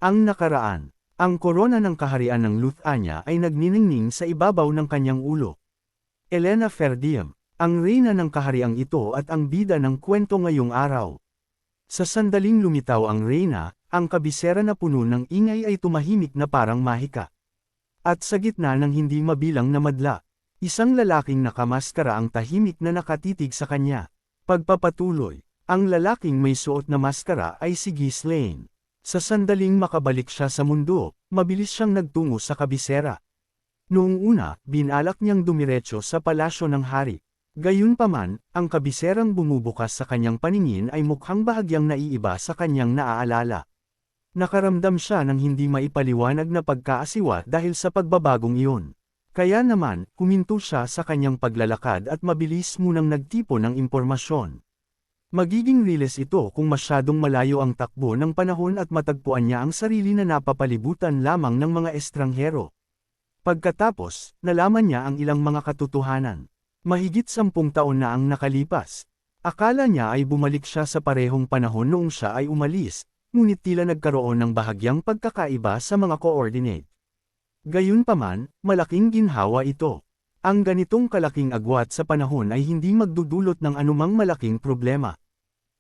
Ang nakaraan. Ang korona ng kaharian ng Luthania ay nagniningning sa ibabaw ng kanyang ulo. Elena Ferdium, ang reyna ng kahariang ito at ang bida ng kwento ngayong araw. Sa sandaling lumitaw ang reyna, ang kabisera na puno ng ingay ay tumahimik na parang mahika. At sa gitna ng hindi mabilang na madla, isang lalaking nakamaskara ang tahimik na nakatitig sa kanya. Pagpapatuloy, ang lalaking may suot na maskara ay si Ghislaine. Sa sandaling makabalik siya sa mundo, mabilis siyang nagtungo sa kabisera. Noong una, binalak niyang dumiretso sa palasyo ng hari. Gayunpaman, ang kabiserang bumubukas sa kanyang paningin ay mukhang bahagyang naiiba sa kanyang naaalala. Nakaramdam siya ng hindi maipaliwanag na pagkaasiwa dahil sa pagbabagong iyon. Kaya naman, huminto siya sa kanyang paglalakad at mabilis munang nagtipon ng impormasyon. Magiging riles ito kung masyadong malayo ang takbo ng panahon at matagpuan niya ang sarili na napapalibutan lamang ng mga estranghero. Pagkatapos, nalaman niya ang ilang mga katotohanan. Mahigit 10 taon na ang nakalipas. Akala niya ay bumalik siya sa parehong panahon noong siya ay umalis, ngunit tila nagkaroon ng bahagyang pagkakaiba sa mga coordinate. Gayunpaman, malaking ginhawa ito. Ang ganitong kalaking agwat sa panahon ay hindi magdudulot ng anumang malaking problema.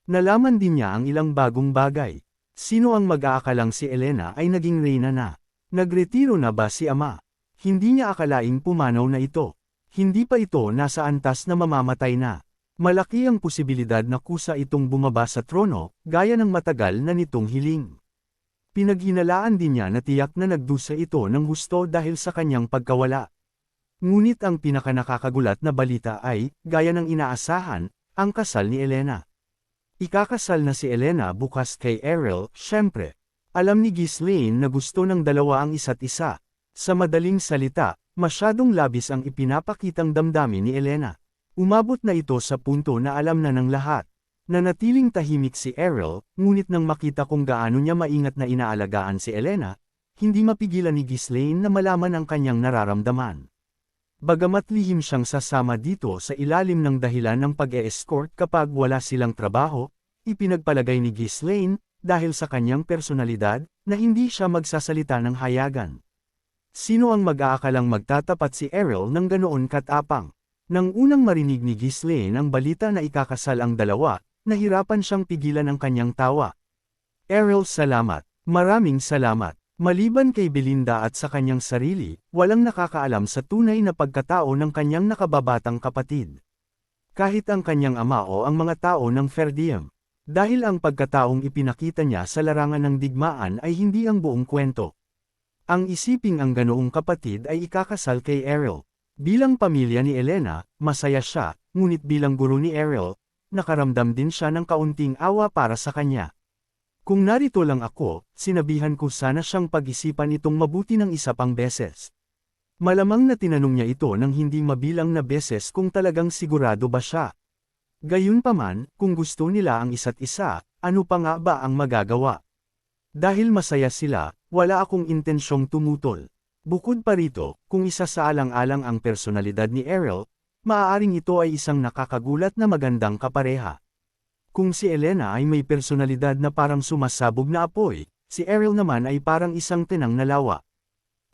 Nalaman din niya ang ilang bagong bagay. Sino ang mag-aakalang si Elena ay naging reyna na? Nagretiro na ba si ama? Hindi niya akalaing pumanaw na ito. Hindi pa ito nasa antas na mamamatay na. Malaki ang posibilidad na kusa itong bumaba sa trono, gaya ng matagal na nitong hiling. Pinaghinalaan din niya na tiyak na nagdusa ito ng husto dahil sa kanyang pagkawala. Ngunit ang pinakanakakagulat na balita ay, gaya ng inaasahan, ang kasal ni Elena. Ikakasal na si Elena bukas kay Errol, syempre. Alam ni Ghislaine na gusto ng dalawa ang isa't isa. Sa madaling salita, masyadong labis ang ipinapakitang damdamin ni Elena. Umabot na ito sa punto na alam na ng lahat. Nanatiling tahimik si Errol, ngunit nang makita kung gaano niya maingat na inaalagaan si Elena, hindi mapigilan ni Ghislaine na malaman ang kanyang nararamdaman. Bagamat lihim siyang sasama dito sa ilalim ng dahilan ng pag-e-escort kapag wala silang trabaho, ipinagpalagay ni Ghislaine, dahil sa kanyang personalidad, na hindi siya magsasalita ng hayagan. Sino ang mag-aakalang magtatapat si Errol ng ganoon katapang? Nang unang marinig ni Ghislaine ang balita na ikakasal ang dalawa, nahirapan siyang pigilan ang kanyang tawa. Errol, salamat. Maraming salamat. Maliban kay Belinda at sa kanyang sarili, walang nakakaalam sa tunay na pagkatao ng kanyang nakababatang kapatid. Kahit ang kanyang ama o ang mga tao ng Ferdium. Dahil ang pagkataong ipinakita niya sa larangan ng digmaan ay hindi ang buong kwento. Ang isiping ang ganoong kapatid ay ikakasal kay Errol. Bilang pamilya ni Elena, masaya siya, ngunit bilang guro ni Errol, nakaramdam din siya ng kaunting awa para sa kanya. Kung narito lang ako, sinabihan ko sana siyang pag-isipan itong mabuti ng isa pang beses. Malamang na tinanong niya ito ng hindi mabilang na beses kung talagang sigurado ba siya. Gayunpaman, kung gusto nila ang isa't isa, ano pa nga ba ang magagawa? Dahil masaya sila, wala akong intensyong tumutol. Bukod pa rito, kung isa sa alang-alang ang personalidad ni Errol, maaaring ito ay isang nakakagulat na magandang kapareha. Kung si Elena ay may personalidad na parang sumasabog na apoy, si Errol naman ay parang isang tinang na lawa.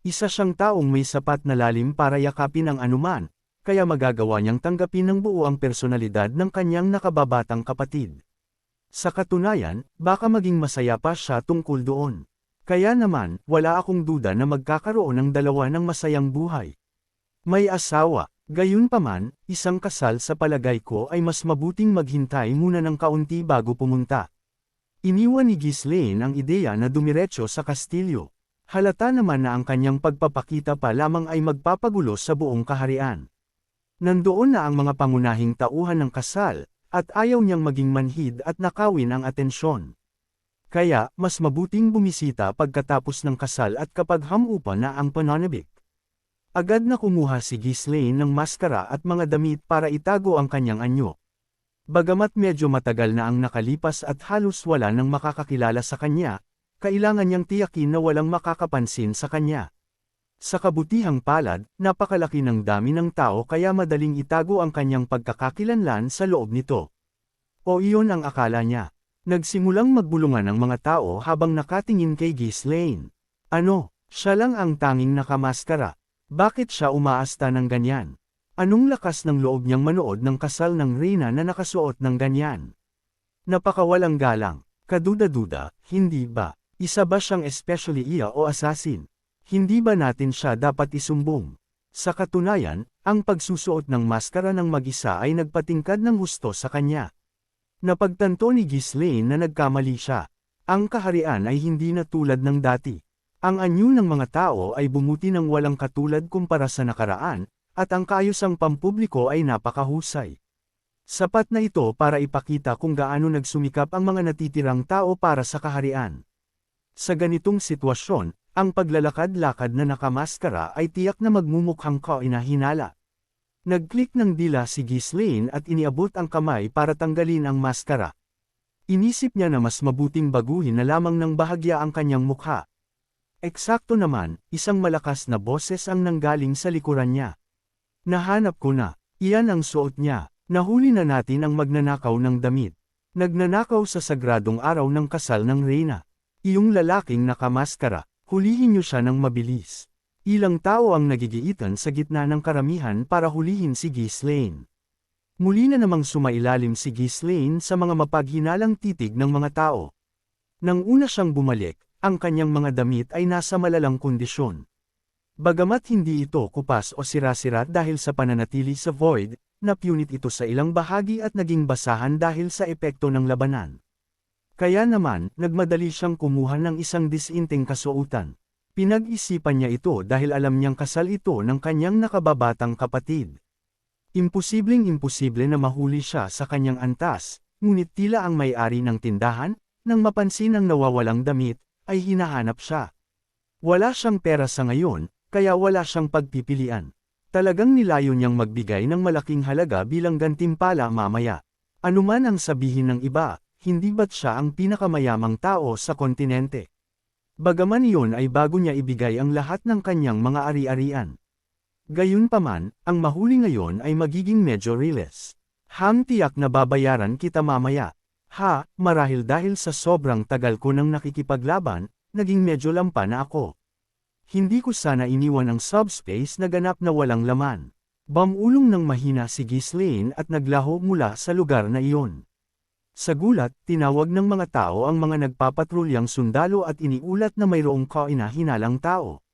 Isa siyang taong may sapat na lalim para yakapin ang anuman, kaya magagawa niyang tanggapin ng buo ang personalidad ng kanyang nakababatang kapatid. Sa katunayan, baka maging masaya pa siya tungkol doon. Kaya naman, wala akong duda na magkakaroon ng dalawa ng masayang buhay. May asawa. Gayunpaman, isang kasal sa palagay ko ay mas mabuting maghintay muna ng kaunti bago pumunta. Iniwan ni Ghislaine ang ideya na dumiretso sa kastilyo. Halata naman na ang kanyang pagpapakita pa lamang ay magpapagulo sa buong kaharian. Nandoon na ang mga pangunahing tauhan ng kasal, at ayaw niyang maging manhid at nakawin ang atensyon. Kaya, mas mabuting bumisita pagkatapos ng kasal at kapag hamupa na ang pananabik. Agad na kumuha si Ghislaine ng maskara at mga damit para itago ang kanyang anyo. Bagamat medyo matagal na ang nakalipas at halos wala nang makakakilala sa kanya, kailangan niyang tiyakin na walang makakapansin sa kanya. Sa kabutihang palad, napakalaki ng dami ng tao kaya madaling itago ang kanyang pagkakakilanlan sa loob nito. O iyon ang akala niya. Nagsimulang magbulungan ang mga tao habang nakatingin kay Ghislaine. Ano, siya lang ang tanging nakamaskara. Bakit siya umaasta ng ganyan? Anong lakas ng loob niyang manood ng kasal ng reyna na nakasuot ng ganyan? Napakawalang galang. Kaduda-duda, hindi ba? Isa ba siyang especially iya o assassin? Hindi ba natin siya dapat isumbong? Sa katunayan, ang pagsusuot ng maskara ng mag-isa ay nagpatingkad ng husto sa kanya. Napagtanto ni Ghislaine na nagkamali siya. Ang kaharian ay hindi na tulad ng dati. Ang anyo ng mga tao ay bumuti ng walang katulad kumpara sa nakaraan, at ang kaayusang pampubliko ay napakahusay. Sapat na ito para ipakita kung gaano nagsumikap ang mga natitirang tao para sa kaharian. Sa ganitong sitwasyon, ang paglalakad-lakad na nakamaskara ay tiyak na magmumukhang kainahinala. Nag-click ng dila si Ghislaine at iniabot ang kamay para tanggalin ang maskara. Inisip niya na mas mabuting baguhin na lamang ng bahagya ang kanyang mukha. Eksakto naman, isang malakas na boses ang nanggaling sa likuran niya. Nahanap ko na, iyan ang suot niya, nahuli na natin ang magnanakaw ng damit. Nagnanakaw sa sagradong araw ng kasal ng reyna. Iyong lalaking nakamaskara, hulihin niyo siya ng mabilis. Ilang tao ang nagigiitan sa gitna ng karamihan para hulihin si Ghislaine. Muli na namang sumailalim si Ghislaine sa mga mapaghinalang titig ng mga tao. Nang una siyang bumalik, ang kanyang mga damit ay nasa malalang kondisyon. Bagamat hindi ito kupas o sira-sira dahil sa pananatili sa void, napunit ito sa ilang bahagi at naging basahan dahil sa epekto ng labanan. Kaya naman, nagmadali siyang kumuha ng isang disinteng kasuotan. Pinag-isipan niya ito dahil alam niyang kasal ito ng kanyang nakababatang kapatid. Imposibleng-imposible na mahuli siya sa kanyang antas, ngunit tila ang may-ari ng tindahan, nang mapansin ang nawawalang damit, ay hinahanap siya. Wala siyang pera sa ngayon, kaya wala siyang pagpipilian. Talagang nilayo niyang magbigay ng malaking halaga bilang gantimpala mamaya. Anuman ang sabihin ng iba, hindi ba't siya ang pinakamayamang tao sa kontinente? Bagaman iyon ay bago niya ibigay ang lahat ng kanyang mga ari-arian. Gayunpaman, ang mahuli ngayon ay magiging medyo riles. Tiyak na babayaran kita mamaya. Marahil dahil sa sobrang tagal ko nang nakikipaglaban, naging medyo lampa na ako. Hindi ko sana iniwan ang subspace na ganap na walang laman. Bamulong ng mahina si Ghislaine at naglaho mula sa lugar na iyon. Sa gulat, tinawag ng mga tao ang mga nagpapatrulyang sundalo at iniulat na mayroong kainahinalang tao.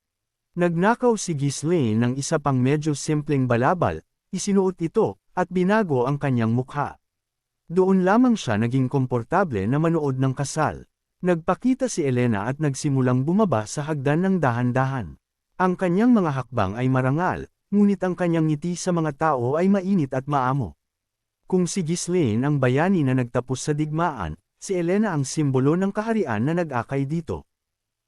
Nagnakaw si Ghislaine ng isa pang medyo simpleng balabal, isinuot ito, at binago ang kanyang mukha. Doon lamang siya naging komportable na manood ng kasal. Nagpakita si Elena at nagsimulang bumaba sa hagdan ng dahan-dahan. Ang kanyang mga hakbang ay marangal, ngunit ang kanyang ngiti sa mga tao ay mainit at maamo. Kung si Ghislaine ang bayani na nagtapos sa digmaan, si Elena ang simbolo ng kaharian na nag-akay dito.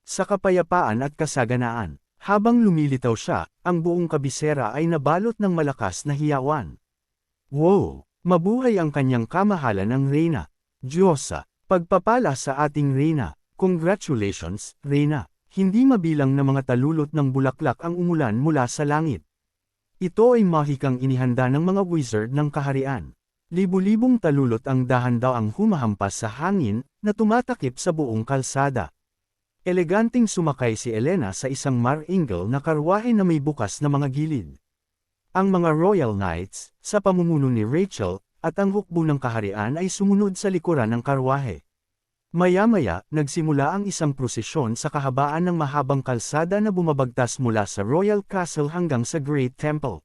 Sa kapayapaan at kasaganaan, habang lumilitaw siya, ang buong kabisera ay nabalot ng malakas na hiyawan. Wow! Mabuhay ang kanyang kamahalan ng reyna. Diyosa, pagpapala sa ating reyna. Congratulations, reyna. Hindi mabilang na mga talulot ng bulaklak ang umulan mula sa langit. Ito ay mahikang inihanda ng mga wizard ng kaharian. Libu-libong talulot ang dahan-daw ang humahampas sa hangin, na tumatakip sa buong kalsada. Eleganting sumakay si Elena sa isang mar-ingle na karwahe na may bukas na mga gilid. Ang mga Royal Knights, sa pamumuno ni Rachel, at ang hukbo ng kaharian ay sumunod sa likuran ng karwahe. Maya-maya, nagsimula ang isang prosesyon sa kahabaan ng mahabang kalsada na bumabagtas mula sa Royal Castle hanggang sa Great Temple.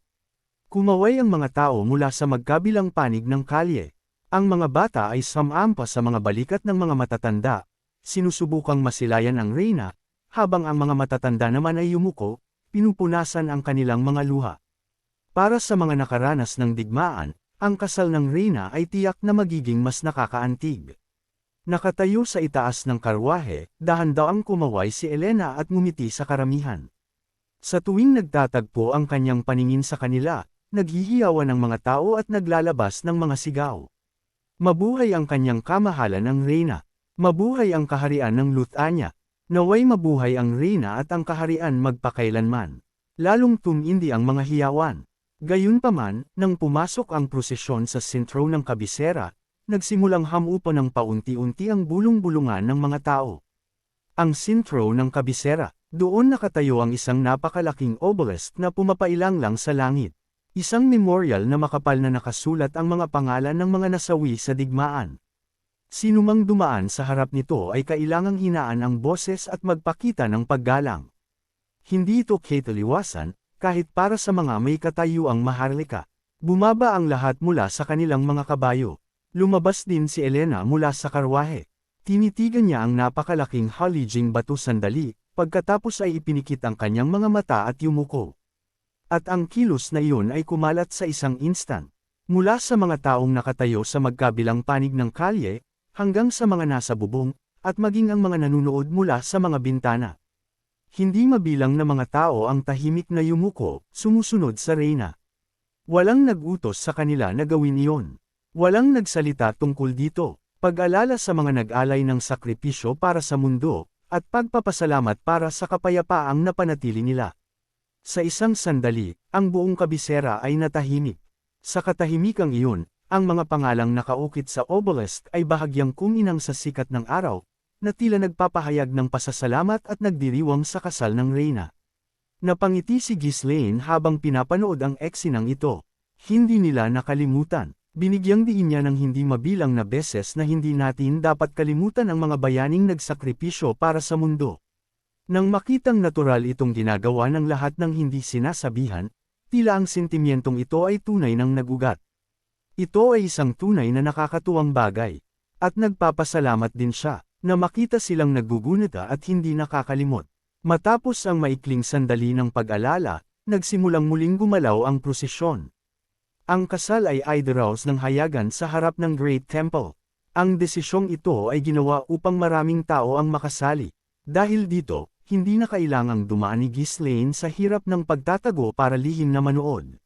Kumaway ang mga tao mula sa magkabilang panig ng kalye. Ang mga bata ay sumampa sa mga balikat ng mga matatanda, sinusubukang masilayan ang reyna, habang ang mga matatanda naman ay yumuko, pinupunasan ang kanilang mga luha. Para sa mga nakaranas ng digmaan, ang kasal ng reyna ay tiyak na magiging mas nakakaantig. Nakatayo sa itaas ng karwahe, dahan-daang kumaway si Elena at ngumiti sa karamihan. Sa tuwing nagtatagpo ang kanyang paningin sa kanila, naghihiyawan ang mga tao at naglalabas ng mga sigaw. Mabuhay ang kanyang kamahalan ng reyna. Mabuhay ang kaharian ng Luthania. Naway mabuhay ang reyna at ang kaharian magpakailanman. Lalong tumindi ang mga hiyawan. Gayunpaman, nang pumasok ang prosesyon sa sentro ng kabisera, nagsimulang hamupa ng paunti-unti ang bulong-bulungan ng mga tao. Ang sintro ng kabisera, doon nakatayo ang isang napakalaking obelisk na pumapailang lang sa langit. Isang memorial na makapal na nakasulat ang mga pangalan ng mga nasawi sa digmaan. Sinumang dumaan sa harap nito ay kailangang hinaan ang boses at magpakita ng paggalang. Hindi ito kataliwasan, kahit para sa mga may katayuang maharlika. Bumaba ang lahat mula sa kanilang mga kabayo. Lumabas din si Elena mula sa karwahe. Tinitigan niya ang napakalaking halijing bato sandali, pagkatapos ay ipinikit ang kanyang mga mata at yumuko. At ang kilos na iyon ay kumalat sa isang instant. Mula sa mga taong nakatayo sa magkabilang panig ng kalye, hanggang sa mga nasa bubong, at maging ang mga nanunood mula sa mga bintana. Hindi mabilang na mga tao ang tahimik na yumuko, sumusunod sa reyna. Walang nag-utos sa kanila na gawin iyon. Walang nagsalita tungkol dito, pag-alala sa mga nag-alay ng sakripisyo para sa mundo, at pagpapasalamat para sa kapayapaang napanatili nila. Sa isang sandali, ang buong kabisera ay natahimik. Sa katahimikang iyon, ang mga pangalang nakaukit sa obelisk ay bahagyang kuminang sa sikat ng araw, na tila nagpapahayag ng pasasalamat at nagdiriwang sa kasal ng reyna. Napangiti si Ghislaine habang pinapanood ang eksinang ito. Hindi nila nakalimutan. Binigyang diin niya ng hindi mabilang na beses na hindi natin dapat kalimutan ang mga bayaning nagsakripisyo para sa mundo. Nang makitang natural itong ginagawa ng lahat ng hindi sinasabihan, tila ang sentimientong ito ay tunay ng nagugat. Ito ay isang tunay na nakakatuwang bagay. At nagpapasalamat din siya, na makita silang naggugunita at hindi nakakalimot. Matapos ang maikling sandali ng pag-alala, nagsimulang muling gumalaw ang prosesyon. Ang kasal ay idaraos ng hayagan sa harap ng Great Temple. Ang desisyong ito ay ginawa upang maraming tao ang makasali. Dahil dito, hindi na kailangang dumaan ni Ghislaine sa hirap ng pagtatago para lihim na manood.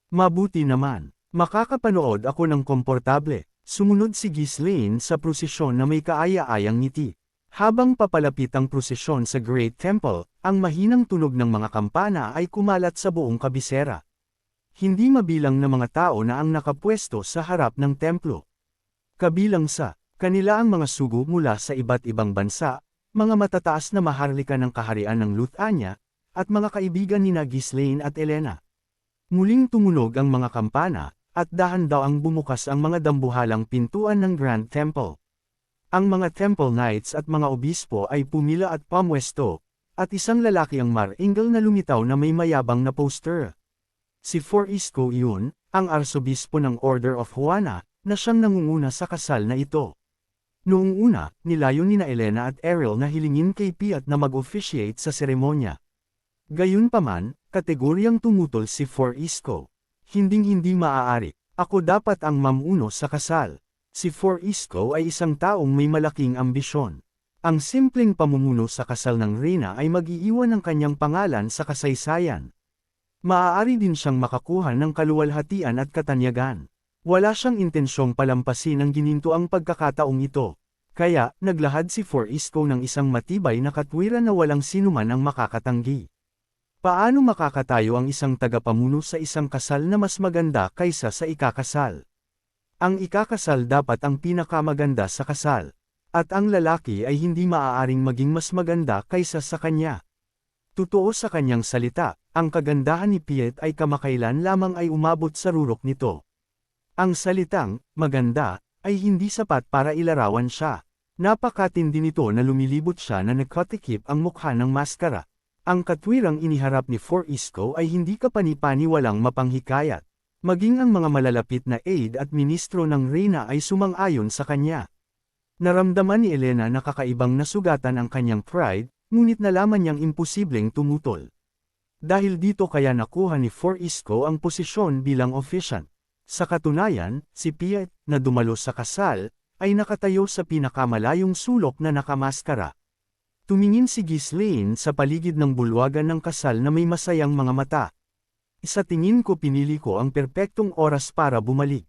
Mabuti naman, makakapanood ako ng komportable. Sumunod si Ghislaine sa prosesyon na may kaaya-ayang ngiti. Habang papalapit ang prosesyon sa Great Temple, ang mahinang tunog ng mga kampana ay kumalat sa buong kabisera. Hindi mabilang na mga tao na ang nakapwesto sa harap ng templo. Kabilang sa kanila ang mga sugo mula sa iba't ibang bansa, mga matataas na maharlika ng kaharian ng Luthania, at mga kaibigan ni Ghislaine at Elena. Muling tumunog ang mga kampana, at dahan-daang bumukas ang mga dambuhalang pintuan ng Grand Temple. Ang mga Temple Knights at mga obispo ay pumila at pamwesto, at isang lalaki ang maringal na lumitaw na may mayabang na poster. Si Forisco iyon, ang arsobispo ng Order of Juana, na siyang nangunguna sa kasal na ito. Noong una, nilayon nina Elena at Ariel na hilingin kay Piat na mag-officiate sa seremonya. Gayunpaman, kategoryang tumutol si Forisco. Hinding-hindi maaari, ako dapat ang mamuno sa kasal. Si Forisco ay isang taong may malaking ambisyon. Ang simpleng pamumuno sa kasal ng reyna ay mag-iiwan ng kanyang pangalan sa kasaysayan. Maaari din siyang makakuha ng kaluwalhatian at katanyagan. Wala siyang intensyong palampasin ang ginintoang pagkakataong ito. Kaya, naglahad si Forisco ng isang matibay na katwiran na walang sinuman ang makakatanggi. Paano makakatayo ang isang tagapamuno sa isang kasal na mas maganda kaysa sa ikakasal? Ang ikakasal dapat ang pinakamaganda sa kasal. At ang lalaki ay hindi maaaring maging mas maganda kaysa sa kanya. Totoo sa kanyang salita, ang kagandahan ni Piet ay kamakailan lamang ay umabot sa rurok nito. Ang salitang, maganda, ay hindi sapat para ilarawan siya. Napakatindi nito na lumilibot siya na nagkatikip ang mukha ng maskara. Ang katwirang iniharap ni Forisco ay hindi kapani-pani walang mapanghikayat. Maging ang mga malalapit na aide at ministro ng reyna ay sumang-ayon sa kanya. Naramdaman ni Elena na kakaibang nasugatan ang kanyang pride, ngunit nalaman niyang imposibleng tumutol. Dahil dito kaya nakuha ni Forisco ang posisyon bilang officiant. Sa katunayan, si Piet, na dumalo sa kasal, ay nakatayo sa pinakamalayong sulok na nakamaskara. Tumingin si Ghislaine sa paligid ng bulwagan ng kasal na may masayang mga mata. Sa tingin ko pinili ko ang perpektong oras para bumalik.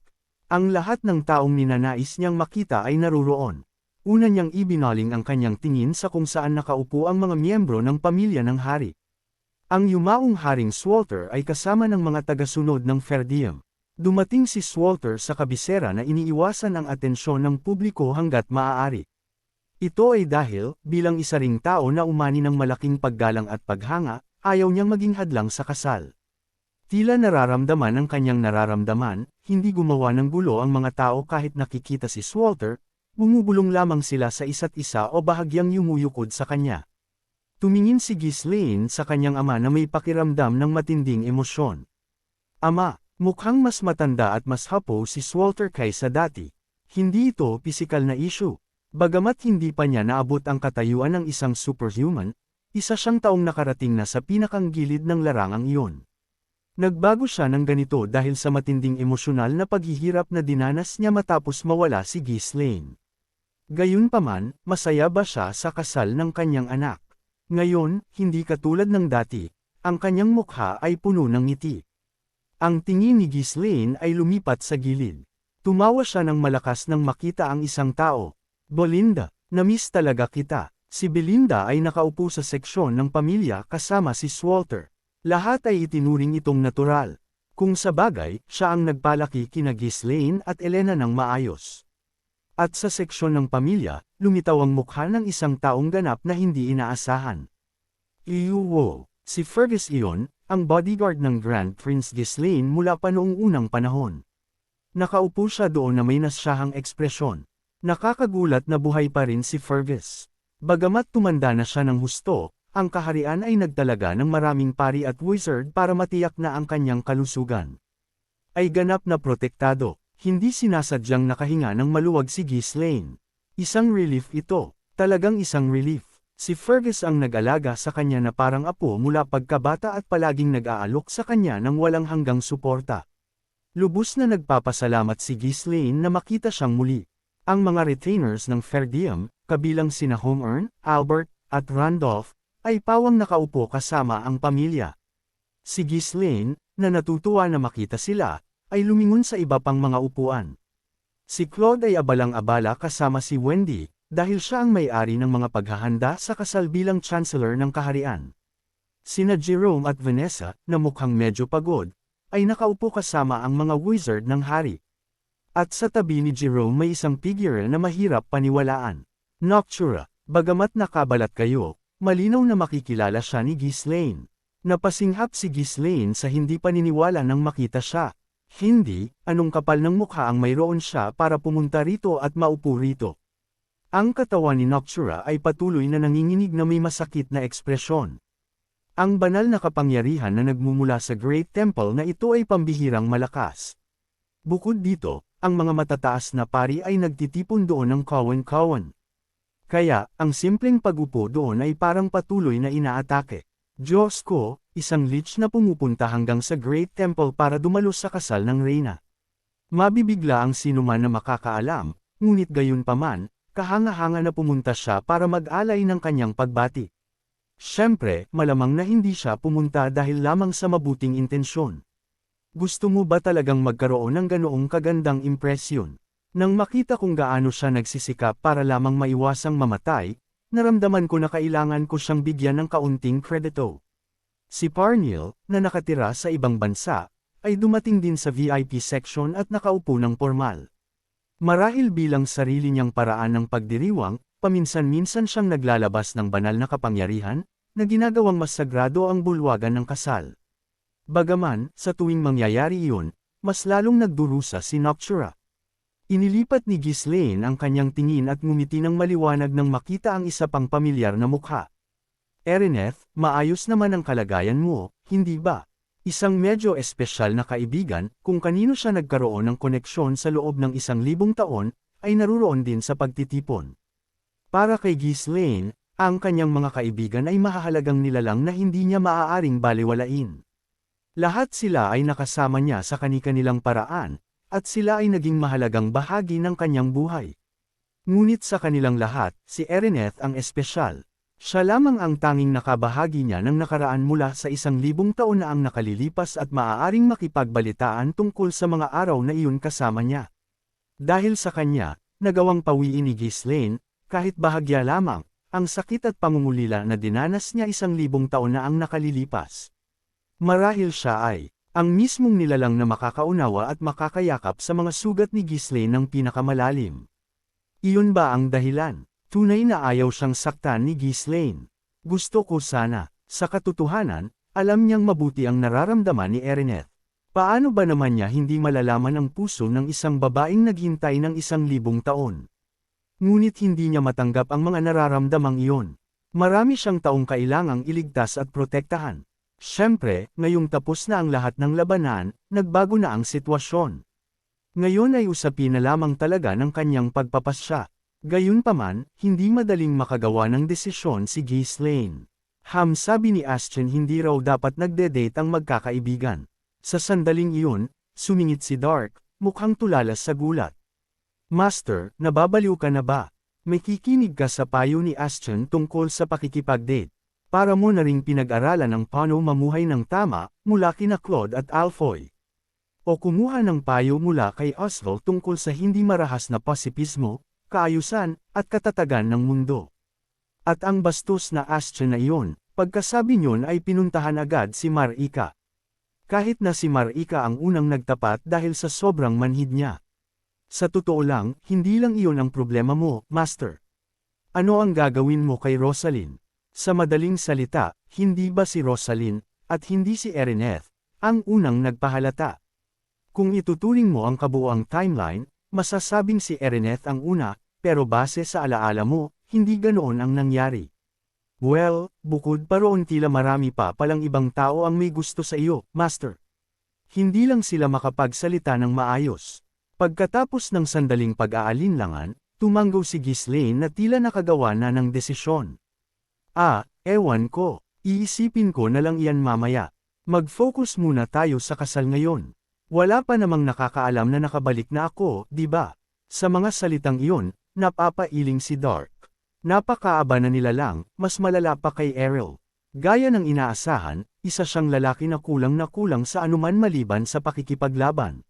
Ang lahat ng taong ninanais niyang makita ay naruroon. Una niyang ibinaling ang kanyang tingin sa kung saan nakaupo ang mga miyembro ng pamilya ng hari. Ang yumaong Haring Swalter ay kasama ng mga tagasunod ng Ferdium. Dumating si Swalter sa kabisera na iniiwasan ang atensyon ng publiko hanggat maaari. Ito ay dahil, bilang isa ring tao na umani ng malaking paggalang at paghanga, ayaw niyang maging hadlang sa kasal. Tila nararamdaman ang kanyang nararamdaman, hindi gumawa ng gulo ang mga tao kahit nakikita si Swalter, bumubulong lamang sila sa isa't isa o bahagyang yumuyukod sa kanya. Tumingin si Ghislaine sa kanyang ama na may pakiramdam ng matinding emosyon. Ama, mukhang mas matanda at mas hapo si Swalter kaysa dati. Hindi ito pisikal na issue. Bagamat hindi pa niya naabot ang katayuan ng isang superhuman, isa siyang taong nakarating na sa pinakang gilid ng larangang iyon. Nagbago siya ng ganito dahil sa matinding emosyonal na paghihirap na dinanas niya matapos mawala si Ghislaine. Gayunpaman, masaya ba siya sa kasal ng kanyang anak? Ngayon, hindi katulad ng dati, ang kanyang mukha ay puno ng ngiti. Ang tingin ni Ghislaine ay lumipat sa gilid. Tumawa siya ng malakas nang makita ang isang tao. Belinda, na-miss talaga kita. Si Belinda ay nakaupo sa seksyon ng pamilya kasama si Swalter. Lahat ay itinuring itong natural. Kung sa bagay, siya ang nagpalaki kina Ghislaine at Elena ng maayos. At sa seksyon ng pamilya, lumitaw ang mukha ng isang taong ganap na hindi inaasahan. Iuwo, si Fergus iyon, ang bodyguard ng Grand Prince Ghislaine mula pa noong unang panahon. Nakaupo siya doon na may nasyahang ekspresyon. Nakakagulat na buhay pa rin si Fergus. Bagamat tumanda na siya ng husto, ang kaharian ay nagtalaga ng maraming pari at wizard para matiyak na ang kanyang kalusugan ay ganap na protektado. Hindi sinasadyang nakahinga ng maluwag si Ghislaine. Isang relief ito, talagang isang relief. Si Fergus ang nag-alaga sa kanya na parang apo mula pagkabata at palaging nag-aalok sa kanya ng walang hanggang suporta. Lubos na nagpapasalamat si Ghislaine na makita siyang muli. Ang mga retainers ng Ferdium, kabilang sina Homeurn, Albert, at Randolph, ay pawang nakaupo kasama ang pamilya. Si Ghislaine, na natutuwa na makita sila, ay lumingon sa iba pang mga upuan. Si Claude ay abalang-abala kasama si Wendy, dahil siya ang may-ari ng mga paghahanda sa kasal bilang Chancellor ng Kaharian. Sina Jerome at Vanessa, na mukhang medyo pagod, ay nakaupo kasama ang mga wizard ng hari. At sa tabi ni Jerome may isang figure na mahirap paniwalaan. Noctura, bagamat nakabalat kayo, malinaw na makikilala siya ni Ghislaine. Napasinghap si Ghislaine sa hindi paniniwala nang makita siya. Hindi, anong kapal ng mukha ang mayroon siya para pumunta rito at maupo rito. Ang katawan ni Noctura ay patuloy na nanginginig na may masakit na ekspresyon. Ang banal na kapangyarihan na nagmumula sa Great Temple na ito ay pambihirang malakas. Bukod dito, ang mga matataas na pari ay nagtitipon doon ng kawan-kawan. Kaya, ang simpleng pag-upo doon ay parang patuloy na inaatake. Diyos ko, isang lich na pumupunta hanggang sa Great Temple para dumalo sa kasal ng reyna. Mabibigla ang sinuman na makakaalam, ngunit gayunpaman, kahanga-hanga na pumunta siya para mag-alay ng kanyang pagbati. Siyempre, malamang na hindi siya pumunta dahil lamang sa mabuting intensyon. Gusto mo ba talagang magkaroon ng ganoong kagandang impresyon? Nang makita kung gaano siya nagsisikap para lamang maiwasang mamatay, naramdaman ko na kailangan ko siyang bigyan ng kaunting kredito. Si Parnell, na nakatira sa ibang bansa, ay dumating din sa VIP section at nakaupo ng pormal. Marahil bilang sarili niyang paraan ng pagdiriwang, paminsan-minsan siyang naglalabas ng banal na kapangyarihan, na ginagawang mas sagrado ang bulwagan ng kasal. Bagaman, sa tuwing mangyayari iyon, mas lalong nagdurusa si Noctura. Inilipat ni Ghislaine ang kanyang tingin at ngumiti ng maliwanag nang makita ang isa pang pamilyar na mukha. Erineth, maayos naman ang kalagayan mo, hindi ba? Isang medyo espesyal na kaibigan, kung kanino siya nagkaroon ng koneksyon sa loob ng 1,000 taon, ay naruroon din sa pagtitipon. Para kay Ghislaine, ang kanyang mga kaibigan ay mahahalagang nilalang na hindi niya maaaring balewalain. Lahat sila ay nakasama niya sa kani-kanilang paraan, at sila ay naging mahalagang bahagi ng kanyang buhay. Ngunit sa kanilang lahat, si Erineth ang espesyal. Siya lamang ang tanging nakabahagi niya ng nakaraan mula sa 1,000 taon na ang nakalilipas at maaaring makipagbalitaan tungkol sa mga araw na iyon kasama niya. Dahil sa kanya, nagawang pawiin ni Ghislaine, kahit bahagya lamang, ang sakit at pangungulila na dinanas niya 1,000 taon na ang nakalilipas. Marahil siya ay Ang mismong nilalang na makakaunawa at makakayakap sa mga sugat ni Ghislaine ng pinakamalalim. Iyon ba ang dahilan? Tunay na ayaw siyang saktan ni Ghislaine. Gusto ko sana. Sa katotohanan, alam niyang mabuti ang nararamdaman ni Erineth. Paano ba naman niya hindi malalaman ang puso ng isang babaeng naghintay ng 1,000 taon? Ngunit hindi niya matanggap ang mga nararamdamang iyon. Marami siyang taong kailangang iligtas at protektahan. Siyempre, ngayong tapos na ang lahat ng labanan, nagbago na ang sitwasyon. Ngayon ay usapin na lamang talaga ng kanyang pagpapasya. Gayunpaman, hindi madaling makagawa ng desisyon si Ghislaine. Sabi ni Ashton hindi raw dapat nagde-date ang magkakaibigan. Sa sandaling iyon, sumingit si Dark, mukhang tulalas sa gulat. Master, nababaliw ka na ba? May kikinig ka sa payo ni Ashton tungkol sa pakikipag-date. Para mo na ring pinag-aralan ang paano mamuhay ng tama, mula kina Claude at Alfoy. O kumuha ng payo mula kay Oswald tungkol sa hindi marahas na pasipismo, kaayusan, at katatagan ng mundo. At ang bastos na Ashton na iyon, pagkasabi niyon ay pinuntahan agad si Marika. Kahit na si Marika ang unang nagtapat dahil sa sobrang manhid niya. Sa totoo lang, hindi lang iyon ang problema mo, Master. Ano ang gagawin mo kay Rosalind? Sa madaling salita, hindi ba si Rosalind, at hindi si Erineth, ang unang nagpahalata? Kung ituturing mo ang kabuuang timeline, masasabing si Erineth ang una, pero base sa alaala mo, hindi ganoon ang nangyari. Well, bukod pa roon tila marami pa palang ibang tao ang may gusto sa iyo, Master. Hindi lang sila makapagsalita ng maayos. Pagkatapos ng sandaling pag-aalinlangan, tumanggaw si Ghislaine na tila nakagawa na ng desisyon. Ewan ko, iisipin ko na lang iyan mamaya. Mag-focus muna tayo sa kasal ngayon. Wala pa namang nakakaalam na nakabalik na ako, di ba? Sa mga salitang iyon, napapailing si Dark. Napakaaba na nila lang, mas malala pa kay Errol. Gaya ng inaasahan, isa siyang lalaki na kulang sa anuman maliban sa pakikipaglaban.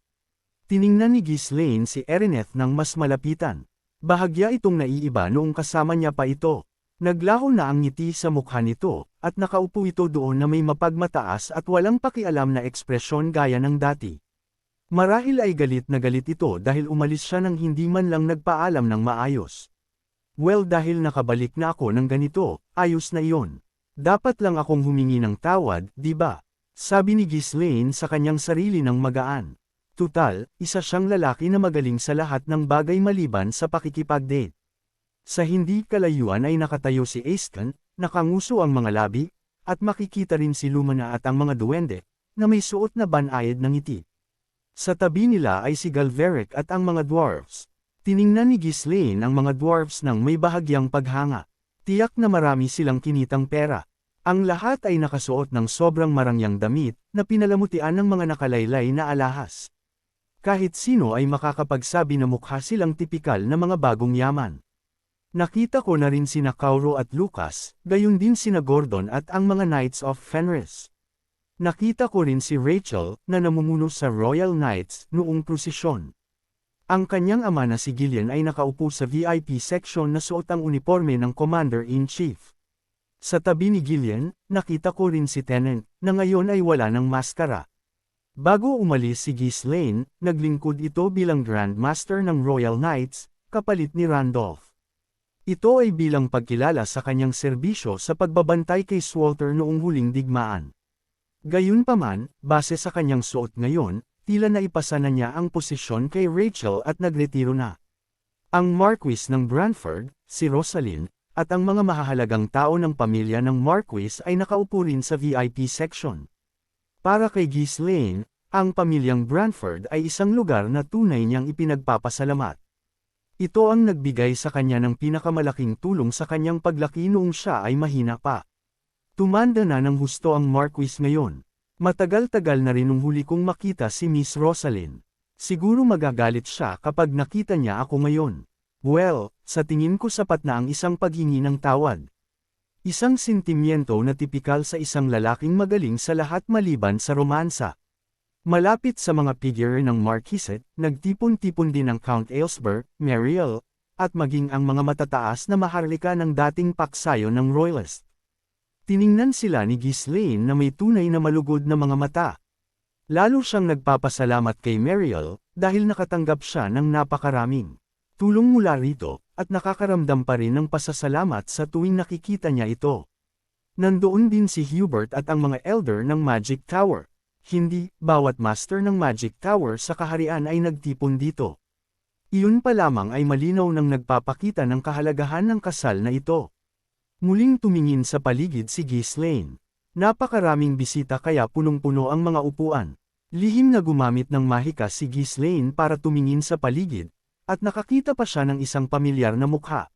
Tiningnan ni Ghislaine si Erineth ng mas malapitan. Bahagya itong naiiba noong kasama niya pa ito. Naglaho na ang ngiti sa mukha nito, at nakaupo ito doon na may mapagmataas at walang pakialam na ekspresyon gaya ng dati. Marahil ay galit na galit ito dahil umalis siya nang hindi man lang nagpaalam ng maayos. Well, dahil nakabalik na ako ng ganito, ayos na iyon. Dapat lang akong humingi ng tawad, di ba? Sabi ni Ghislaine sa kanyang sarili ng magaan. Tutal, isa siyang lalaki na magaling sa lahat ng bagay maliban sa pakikipag-date. Sa hindi kalayuan ay nakatayo si Aston, nakanguso ang mga labi, at makikita rin si Lumina at ang mga duwende, na may suot na banayad ng ngiti. Sa tabi nila ay si Galveric at ang mga dwarfs. Tiningnan ni Ghislaine ang mga dwarfs ng may bahagyang paghanga. Tiyak na marami silang kinitang pera. Ang lahat ay nakasuot ng sobrang marangyang damit, na pinalamutian ng mga nakalaylay na alahas. Kahit sino ay makakapagsabi na mukha silang tipikal na mga bagong yaman. Nakita ko na rin sina Kauro at Lucas, gayon din sina Gordon at ang mga Knights of Fenris. Nakita ko rin si Rachel, na namumuno sa Royal Knights, noong prosesyon. Ang kanyang ama na si Gillian ay nakaupo sa VIP section na suot ang uniforme ng Commander-in-Chief. Sa tabi ni Gillian, nakita ko rin si Tennant, na ngayon ay wala ng maskara. Bago umalis si Ghislaine, naglingkod ito bilang Grand Master ng Royal Knights, kapalit ni Randolph. Ito ay bilang pagkilala sa kanyang serbisyo sa pagbabantay kay Swalter noong huling digmaan. Gayunpaman, base sa kanyang suot ngayon, tila naipasa na niya ang posisyon kay Rachel at nagretiro na. Ang Marquis ng Branford, si Rosalind, at ang mga mahahalagang tao ng pamilya ng Marquis ay nakaupo rin sa VIP section. Para kay Ghislaine, ang pamilyang Branford ay isang lugar na tunay niyang ipinagpapasalamat. Ito ang nagbigay sa kanya ng pinakamalaking tulong sa kanyang paglaki noong siya ay mahina pa. Tumanda na ng husto ang Marquis ngayon. Matagal-tagal na rin nung huli kong makita si Miss Rosalind. Siguro magagalit siya kapag nakita niya ako ngayon. Well, sa tingin ko sapat na ang isang paghingi ng tawad. Isang sentimiento na tipikal sa isang lalaking magaling sa lahat maliban sa romansa. Malapit sa mga figure ng Marquisate, nagtipon-tipon din ang Count Aylesbury, Mariel, at maging ang mga matataas na maharlika ng dating paksayo ng Royalist. Tiningnan sila ni Ghislaine na may tunay na malugod na mga mata. Lalo siyang nagpapasalamat kay Mariel, dahil nakatanggap siya ng napakaraming tulong mula rito, at nakakaramdam pa rin ng pasasalamat sa tuwing nakikita niya ito. Nandoon din si Hubert at ang mga elder ng Magic Tower. Hindi, bawat master ng Magic Tower sa kaharian ay nagtipon dito. Iyon pa lamang ay malinaw nang nagpapakita ng kahalagahan ng kasal na ito. Muling tumingin sa paligid si Ghislaine. Napakaraming bisita kaya punong-puno ang mga upuan. Lihim na gumamit ng mahika si Ghislaine para tumingin sa paligid, at nakakita pa siya ng isang pamilyar na mukha.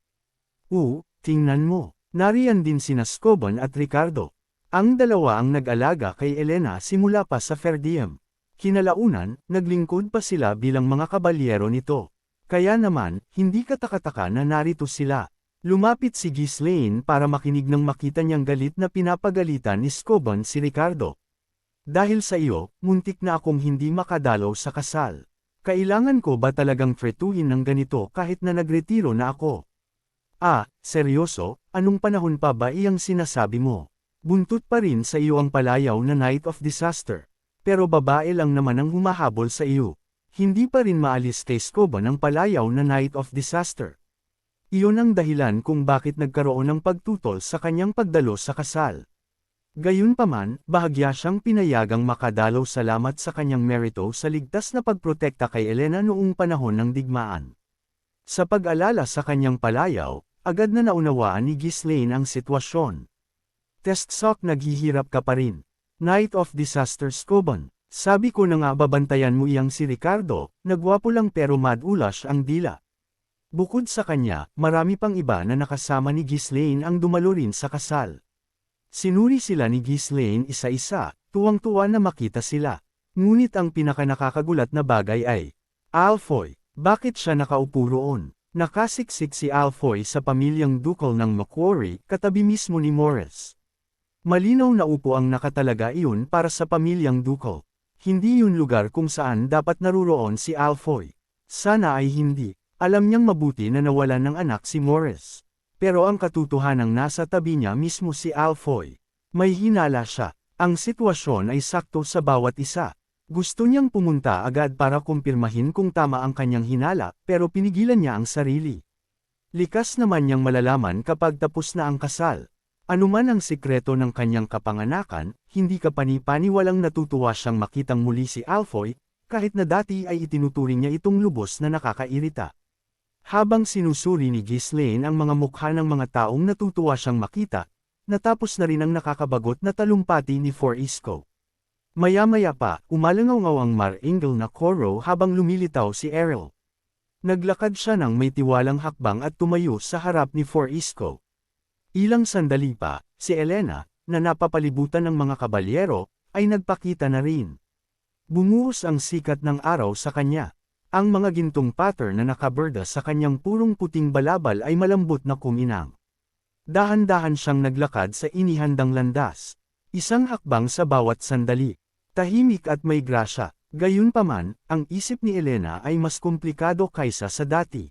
Tingnan mo, nariyan din sina Scoban at Ricardo. Ang dalawa ang nag-alaga kay Elena simula pa sa Fair Diem. Kinalaunan, naglingkod pa sila bilang mga kabalyero nito. Kaya naman, hindi katakataka na narito sila. Lumapit si Ghislaine para makinig nang makita niyang galit na pinapagalitan ni Scoban si Ricardo. Dahil sa iyo, muntik na akong hindi makadalaw sa kasal. Kailangan ko ba talagang fretuhin ng ganito kahit na nagretiro na ako? Seryoso, anong panahon pa ba iyang sinasabi mo? Buntot pa rin sa iyo ang palayaw na Night of Disaster. Pero babae lang naman ang humahabol sa iyo. Hindi pa rin maalis kay Scoban ang palayaw na Night of Disaster. Iyon ang dahilan kung bakit nagkaroon ng pagtutol sa kanyang pagdalo sa kasal. Gayunpaman, bahagya siyang pinayagang makadalaw salamat sa kanyang merito sa ligtas na pagprotekta kay Elena noong panahon ng digmaan. Sa pag-alala sa kanyang palayaw, agad na naunawaan ni Ghislaine ang sitwasyon. Testsok, naghihirap ka pa rin. Night of Disaster Scoban. Sabi ko na nga babantayan mo iyang si Ricardo, nagwapo lang pero madulas ang dila. Bukod sa kanya, marami pang iba na nakasama ni Ghislaine ang dumalo rin sa kasal. Sinuri sila ni Ghislaine isa-isa, tuwang-tuwa na makita sila. Ngunit ang pinakanakakagulat na bagay ay, Alfoy, bakit siya nakaupo roon? Nakasiksik si Alfoy sa pamilyang dukol ng Macquarie, katabi mismo ni Morris. Malinaw na upo ang nakatalaga iyon para sa pamilyang dukol. Hindi yun lugar kung saan dapat naruroon si Alfoy. Sana ay hindi. Alam niyang mabuti na nawalan ng anak si Morris. Pero ang katotohanang nasa tabi niya mismo si Alfoy. May hinala siya. Ang sitwasyon ay sakto sa bawat isa. Gusto niyang pumunta agad para kumpirmahin kung tama ang kanyang hinala, pero pinigilan niya ang sarili. Likas naman niyang malalaman kapag tapos na ang kasal. Anuman ang sikreto ng kanyang kapanganakan, hindi kapani-pani walang natutuwa siyang makitang muli si Alfoy, kahit na dati ay itinuturing niya itong lubos na nakakairita. Habang sinusuri ni Ghislaine ang mga mukha ng mga taong natutuwa siyang makita, natapos na rin ang nakakabagot na talumpati ni Forisco. Maya-maya pa, umalangaw-ngaw ang mar-ingle na Coro habang lumilitaw si Errol. Naglakad siya ng may tiwalang hakbang at tumayo sa harap ni Forisco. Ilang sandali pa, si Elena, na napapalibutan ng mga kabalyero, ay nagpakita na rin. Bumuhos ang sikat ng araw sa kanya. Ang mga gintong pattern na nakaberda sa kanyang purong puting balabal ay malambot na kuminang. Dahan-dahan siyang naglakad sa inihandang landas. Isang hakbang sa bawat sandali. Tahimik at may grasya. Gayunpaman, ang isip ni Elena ay mas komplikado kaysa sa dati.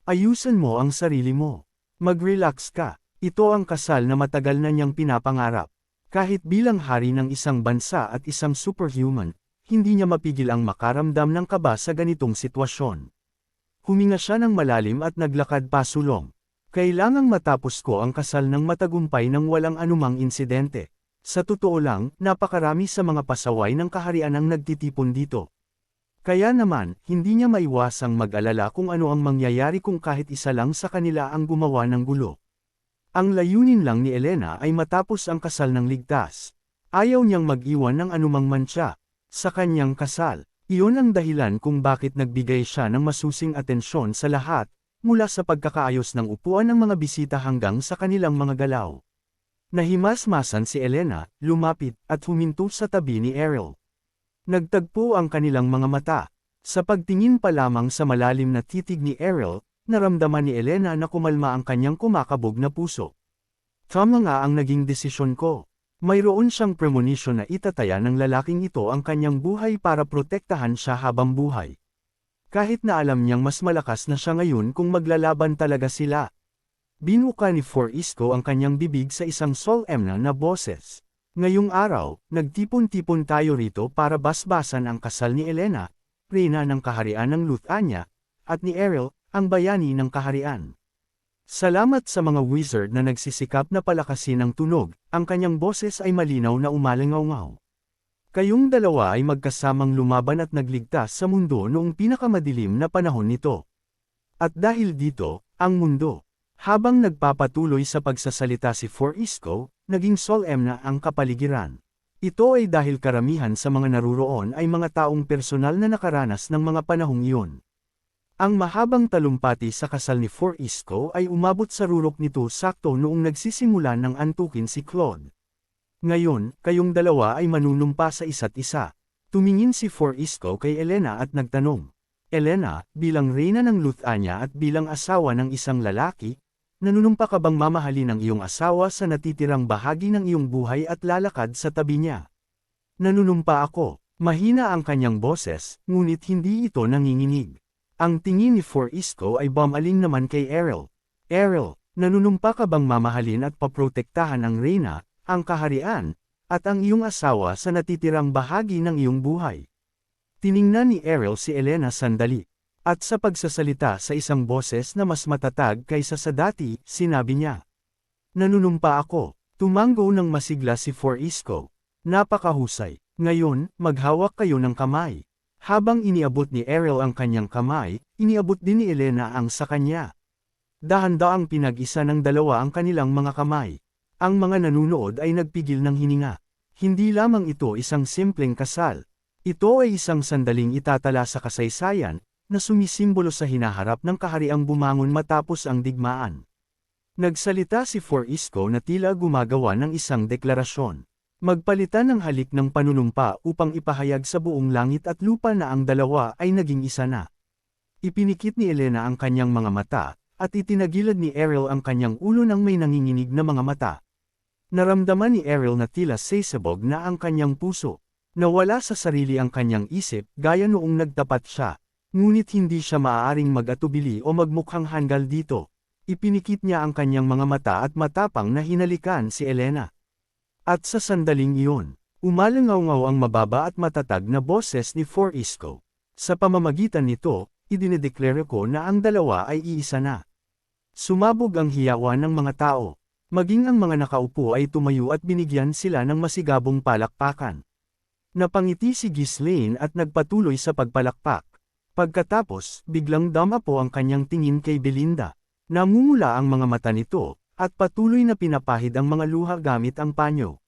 Ayusan mo ang sarili mo. Mag-relax ka. Ito ang kasal na matagal na niyang pinapangarap. Kahit bilang hari ng isang bansa at isang superhuman, hindi niya mapigil ang makaramdam ng kaba sa ganitong sitwasyon. Huminga siya ng malalim at naglakad pasulong. Kailangang matapos ko ang kasal ng matagumpay nang walang anumang insidente. Sa totoo lang, napakarami sa mga pasaway ng kaharian ang nagtitipon dito. Kaya naman, hindi niya maiwasang mag-alala kung ano ang mangyayari kung kahit isa lang sa kanila ang gumawa ng gulo. Ang layunin lang ni Elena ay matapos ang kasal ng ligtas. Ayaw niyang mag-iwan ng anumang mantsa sa kanyang kasal. Iyon ang dahilan kung bakit nagbigay siya ng masusing atensyon sa lahat, mula sa pagkakaayos ng upuan ng mga bisita hanggang sa kanilang mga galaw. Nahimasmasan si Elena, lumapit, at huminto sa tabi ni Errol. Nagtagpo ang kanilang mga mata. Sa pagtingin pa lamang sa malalim na titig ni Errol, naramdaman ni Elena na kumalma ang kanyang kumakabog na puso. Tama nga ang naging desisyon ko. Mayroon siyang premonition na itataya ng lalaking ito ang kanyang buhay para protektahan siya habang buhay. Kahit na alam niyang mas malakas na siya ngayon kung maglalaban talaga sila. Binuka ni Forisco ang kanyang bibig sa isang solemn na boses. Ngayong araw, nagtipon-tipon tayo rito para basbasan ang kasal ni Elena, reyna ng kaharian ng Luthania, at ni Ariel, ang bayani ng kaharian. Salamat sa mga wizard na nagsisikap na palakasin ang tunog, ang kanyang boses ay malinaw na umalingaw-ngaw. Kayong dalawa ay magkasamang lumaban at nagligtas sa mundo noong pinakamadilim na panahon nito. At dahil dito, ang mundo, habang nagpapatuloy sa pagsasalita si Forisco, naging solemn na ang kapaligiran. Ito ay dahil karamihan sa mga naruroon ay mga taong personal na nakaranas ng mga panahong iyon. Ang mahabang talumpati sa kasal ni Forisco ay umabot sa rurok nito sakto noong nagsisimula ng antukin si Claude. Ngayon, kayong dalawa ay manunumpa sa isa't isa. Tumingin si Forisco kay Elena at nagtanong, Elena, bilang reyna ng Luthania at bilang asawa ng isang lalaki, nanunumpa ka bang mamahalin ang iyong asawa sa natitirang bahagi ng iyong buhay at lalakad sa tabi niya? Nanunumpa ako. Mahina ang kanyang boses, ngunit hindi ito nanginginig. Ang tingin ni Forisco ay bumaling naman kay Ariel. Ariel, nanunumpa ka bang mamahalin at paprotektahan ang reyna, ang kaharian, at ang iyong asawa sa natitirang bahagi ng iyong buhay? Tiningnan ni Ariel si Elena sandali. At sa pagsasalita sa isang boses na mas matatag kaysa sa dati, sinabi niya. Nanunumpa ako. Tumanggo ng masigla si Forisco. Napakahusay. Ngayon, maghawak kayo ng kamay. Habang iniabot ni Ariel ang kanyang kamay, iniabot din ni Elena ang sa kanya. Dahan-daang pinag-isa ng dalawa ang kanilang mga kamay. Ang mga nanunood ay nagpigil ng hininga. Hindi lamang ito isang simpleng kasal. Ito ay isang sandaling itatala sa kasaysayan, na sumisimbolo sa hinaharap ng kahariang bumangon matapos ang digmaan. Nagsalita si Forisco na tila gumagawa ng isang deklarasyon. Magpalitan ng halik ng panunumpa upang ipahayag sa buong langit at lupa na ang dalawa ay naging isa na. Ipinikit ni Elena ang kanyang mga mata, at itinagilid ni Ariel ang kanyang ulo ng may nanginginig na mga mata. Naramdaman ni Ariel na tila sasabog na ang kanyang puso. Nawala sa sarili ang kanyang isip gaya noong nagtapat siya. Ngunit hindi siya maaaring mag-atubili o magmukhang hanggal dito. Ipinikit niya ang kanyang mga mata at matapang na hinalikan si Elena. At sa sandaling iyon, umalangaw-ngaw ang mababa at matatag na boses ni Forisco. Sa pamamagitan nito, idinedeklara ko na ang dalawa ay iisa na. Sumabog ang hiyawan ng mga tao. Maging ang mga nakaupo ay tumayo at binigyan sila ng masigabong palakpakan. Napangiti si Ghislaine at nagpatuloy sa pagpalakpak. Pagkatapos, biglang damapo ang kanyang tingin kay Belinda. Namumula ang mga mata nito, at patuloy na pinapahid ang mga luha gamit ang panyo.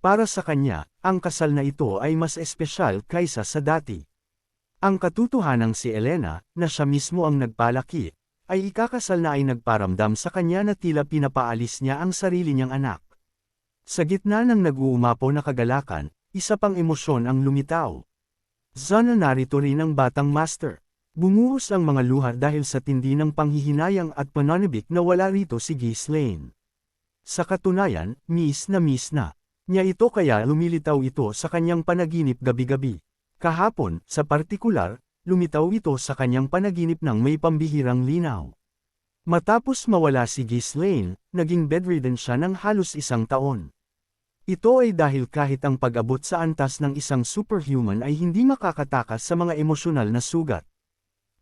Para sa kanya, ang kasal na ito ay mas espesyal kaysa sa dati. Ang katotohanang si Elena, na siya mismo ang nagpalaki, ay ikakasal na ay nagparamdam sa kanya na tila pinapaalis niya ang sarili niyang anak. Sa gitna ng nag-uumapaw na kagalakan, isa pang emosyon ang lumitaw. Sana narito rin ang batang master. Bumuhos ang mga luha dahil sa tindi ng panghihinayang at pananabik na wala rito si Ghislaine. Sa katunayan, miss na niya ito kaya lumilitaw ito sa kanyang panaginip gabi-gabi. Kahapon, sa partikular, lumitaw ito sa kanyang panaginip ng may pambihirang linaw. Matapos mawala si Ghislaine, naging bedridden siya ng halos 1 taon. Ito ay dahil kahit ang pag-abot sa antas ng isang superhuman ay hindi makakatakas sa mga emosyonal na sugat.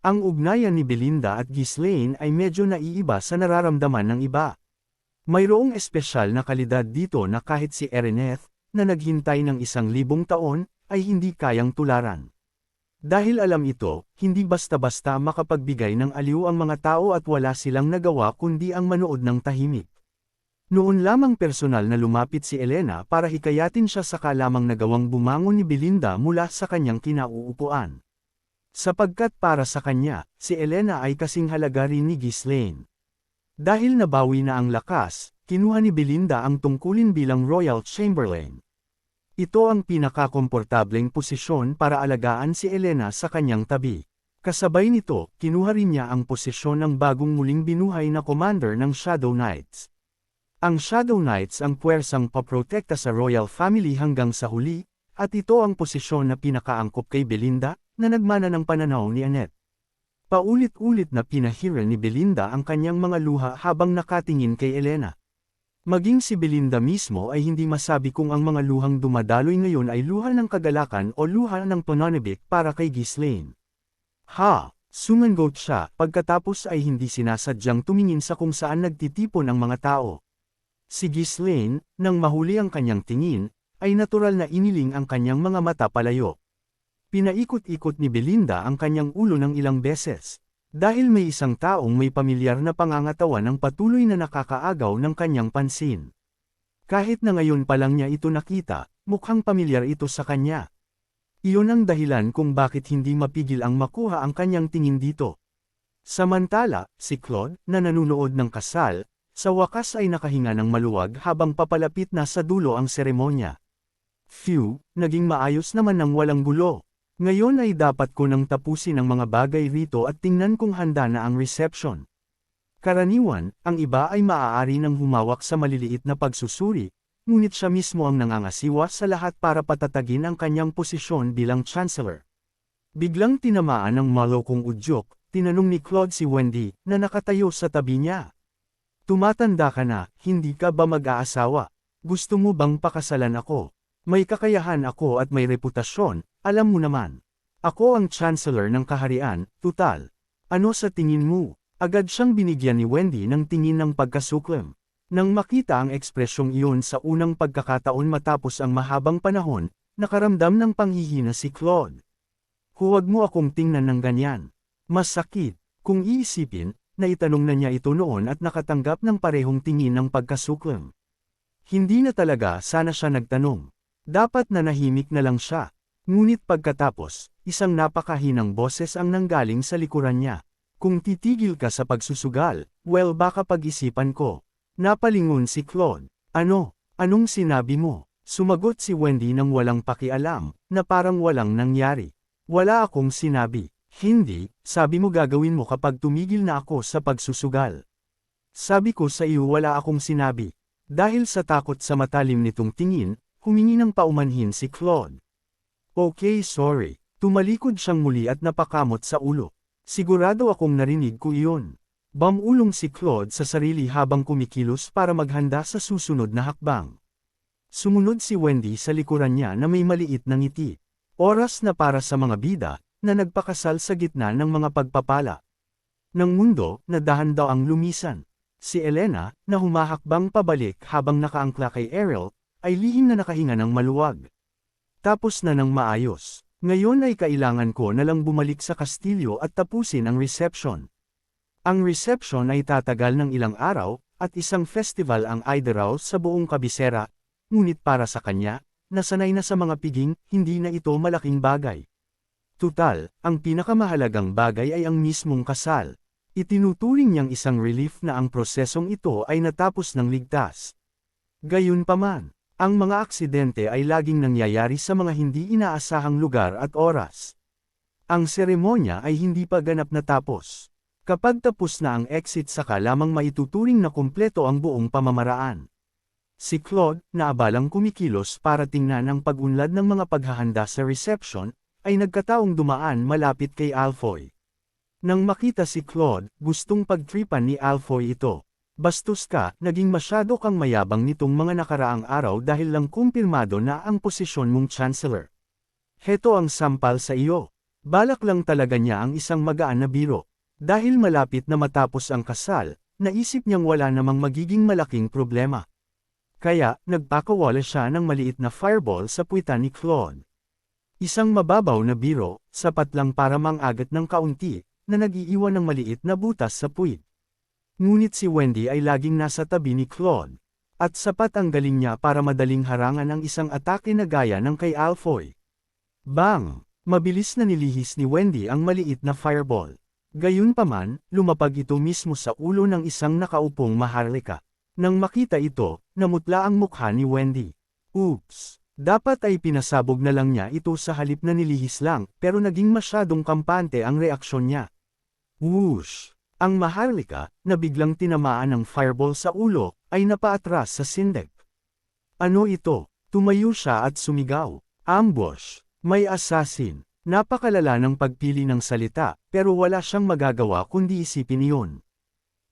Ang ugnayan ni Belinda at Ghislaine ay medyo naiiba sa nararamdaman ng iba. Mayroong espesyal na kalidad dito na kahit si Erineth, na naghintay ng 1,000 taon, ay hindi kayang tularan. Dahil alam ito, hindi basta-basta makapagbigay ng aliw ang mga tao at wala silang nagawa kundi ang manood ng tahimik. Noon lamang personal na lumapit si Elena para hikayatin siya sa kalamang nagawang bumangon ni Belinda mula sa kanyang kinauupuan. Sapagkat para sa kanya, si Elena ay kasing halaga rin ni Ghislaine. Dahil nabawi na ang lakas, kinuha ni Belinda ang tungkulin bilang Royal Chamberlain. Ito ang pinakakomportableng posisyon para alagaan si Elena sa kanyang tabi. Kasabay nito, kinuha rin niya ang posisyon ng bagong muling binuhay na commander ng Shadow Knights. Ang Shadow Knights ang puwersang paprotekta sa royal family hanggang sa huli, at ito ang posisyon na pinakaangkop kay Belinda, na nagmana ng pananaw ni Annette. Paulit-ulit na pinahira ni Belinda ang kanyang mga luha habang nakatingin kay Elena. Maging si Belinda mismo ay hindi masabi kung ang mga luhang dumadaloy ngayon ay luha ng kagalakan o luha ng pananabik para kay Ghislaine. Ha! Sumangot siya, pagkatapos ay hindi sinasadyang tumingin sa kung saan nagtitipon ang mga tao. Si Ghislaine, nang mahuli ang kanyang tingin, ay natural na iniling ang kanyang mga mata palayo. Pinaikot-ikot ni Belinda ang kanyang ulo ng ilang beses. Dahil may isang taong may pamilyar na pangangatawan ang patuloy na nakakaagaw ng kanyang pansin. Kahit na ngayon pa lang niya ito nakita, mukhang pamilyar ito sa kanya. Iyon ang dahilan kung bakit hindi mapigil ang makuha ang kanyang tingin dito. Samantala, si Claude, na nanunood ng kasal, sa wakas ay nakahinga ng maluwag habang papalapit na sa dulo ang seremonya. Phew, naging maayos naman ng walang gulo. Ngayon ay dapat ko nang tapusin ang mga bagay rito at tingnan kung handa na ang reception. Karaniwan, ang iba ay maaari nang humawak sa maliliit na pagsusuri, ngunit siya mismo ang nangangasiwa sa lahat para patatagin ang kanyang posisyon bilang chancellor. Biglang tinamaan ng malokong udyok, tinanong ni Claude si Wendy, na nakatayo sa tabi niya. Tumatanda ka na, hindi ka ba mag-aasawa? Gusto mo bang pakasalan ako? May kakayahan ako at may reputasyon, alam mo naman. Ako ang chancellor ng kaharian, tutal. Ano sa tingin mo? Agad siyang binigyan ni Wendy ng tingin ng pagkasuklam. Nang makita ang ekspresyong iyon sa unang pagkakataon matapos ang mahabang panahon, nakaramdam ng panghihina si Claude. Huwag mo akong tingnan ng ganyan. Masakit, kung iisipin, na itanong na niya ito noon at nakatanggap ng parehong tingin ng pagkasuklam. Hindi na talaga sana siya nagtanong. Dapat na nahimik na lang siya. Ngunit pagkatapos, isang napakahinang boses ang nanggaling sa likuran niya. Kung titigil ka sa pagsusugal, well baka pag-isipan ko. Napalingon si Claude. Ano? Anong sinabi mo? Sumagot si Wendy nang walang pakialam, na parang walang nangyari. Wala akong sinabi. Hindi, sabi mo gagawin mo kapag tumigil na ako sa pagsusugal. Sabi ko sa iyo wala akong sinabi. Dahil sa takot sa matalim nitong tingin, humingi ng paumanhin si Claude. Okay, sorry. Tumalikod siyang muli at napakamot sa ulo. Sigurado akong narinig ko iyon. Bamulong si Claude sa sarili habang kumikilos para maghanda sa susunod na hakbang. Sumunod si Wendy sa likuran niya na may maliit na ngiti. Oras na para sa mga bida, na nagpakasal sa gitna ng mga pagpapala. Ng mundo, na dahan daw ang lumisan. Si Elena, na humahakbang pabalik habang nakaangkla kay Ariel, ay lihim na nakahinga ng maluwag. Tapos na ng maayos. Ngayon ay kailangan ko na lang bumalik sa kastilyo at tapusin ang reception. Ang reception ay tatagal ng ilang araw, at isang festival ang idaraw sa buong kabisera, ngunit para sa kanya, nasanay na sa mga piging, hindi na ito malaking bagay. Tutal, ang pinakamahalagang bagay ay ang mismong kasal. Itinuturing niyang isang relief na ang prosesong ito ay natapos ng ligtas. Gayunpaman, ang mga aksidente ay laging nangyayari sa mga hindi inaasahang lugar at oras. Ang seremonya ay hindi pa ganap natapos. Kapag tapos na ang exit saka lamang maituturing na kumpleto ang buong pamamaraan. Si Claude, na abalang kumikilos para tingnan ang pag-unlad ng mga paghahanda sa reception, ay nagkataong dumaan malapit kay Alfoy. Nang makita si Claude, gustong pagtripan ni Alfoy ito. Bastos ka, naging masyado kang mayabang nitong mga nakaraang araw dahil lang kumpirmado na ang posisyon mong chancellor. Heto ang sampal sa iyo. Balak lang talaga niya ang isang magaan na biro. Dahil malapit na matapos ang kasal, naisip niyang wala namang magiging malaking problema. Kaya, nagpakawala siya ng maliit na fireball sa puwitan ni Claude. Isang mababaw na biro, sapat lang para mangagat ng kaunti, na nag-iiwan ng maliit na butas sa puwit. Ngunit si Wendy ay laging nasa tabi ni Claude. At sapat ang galing niya para madaling harangan ang isang atake na gaya ng kay Alfoy. Bang! Mabilis na nilihis ni Wendy ang maliit na fireball. Gayunpaman, lumapag ito mismo sa ulo ng isang nakaupong maharlika. Nang makita ito, namutla ang mukha ni Wendy. Oops! Dapat ay pinasabog na lang niya ito sa halip na nilihis lang, pero naging masyadong kampante ang reaksyon niya. Whoosh! Ang maharlika, na biglang tinamaan ng fireball sa ulo, ay napaatras sa sindek. Ano ito? Tumayo siya at sumigaw. Ambush! May assassin! Napakalala ng pagpili ng salita, pero wala siyang magagawa kundi isipin iyon.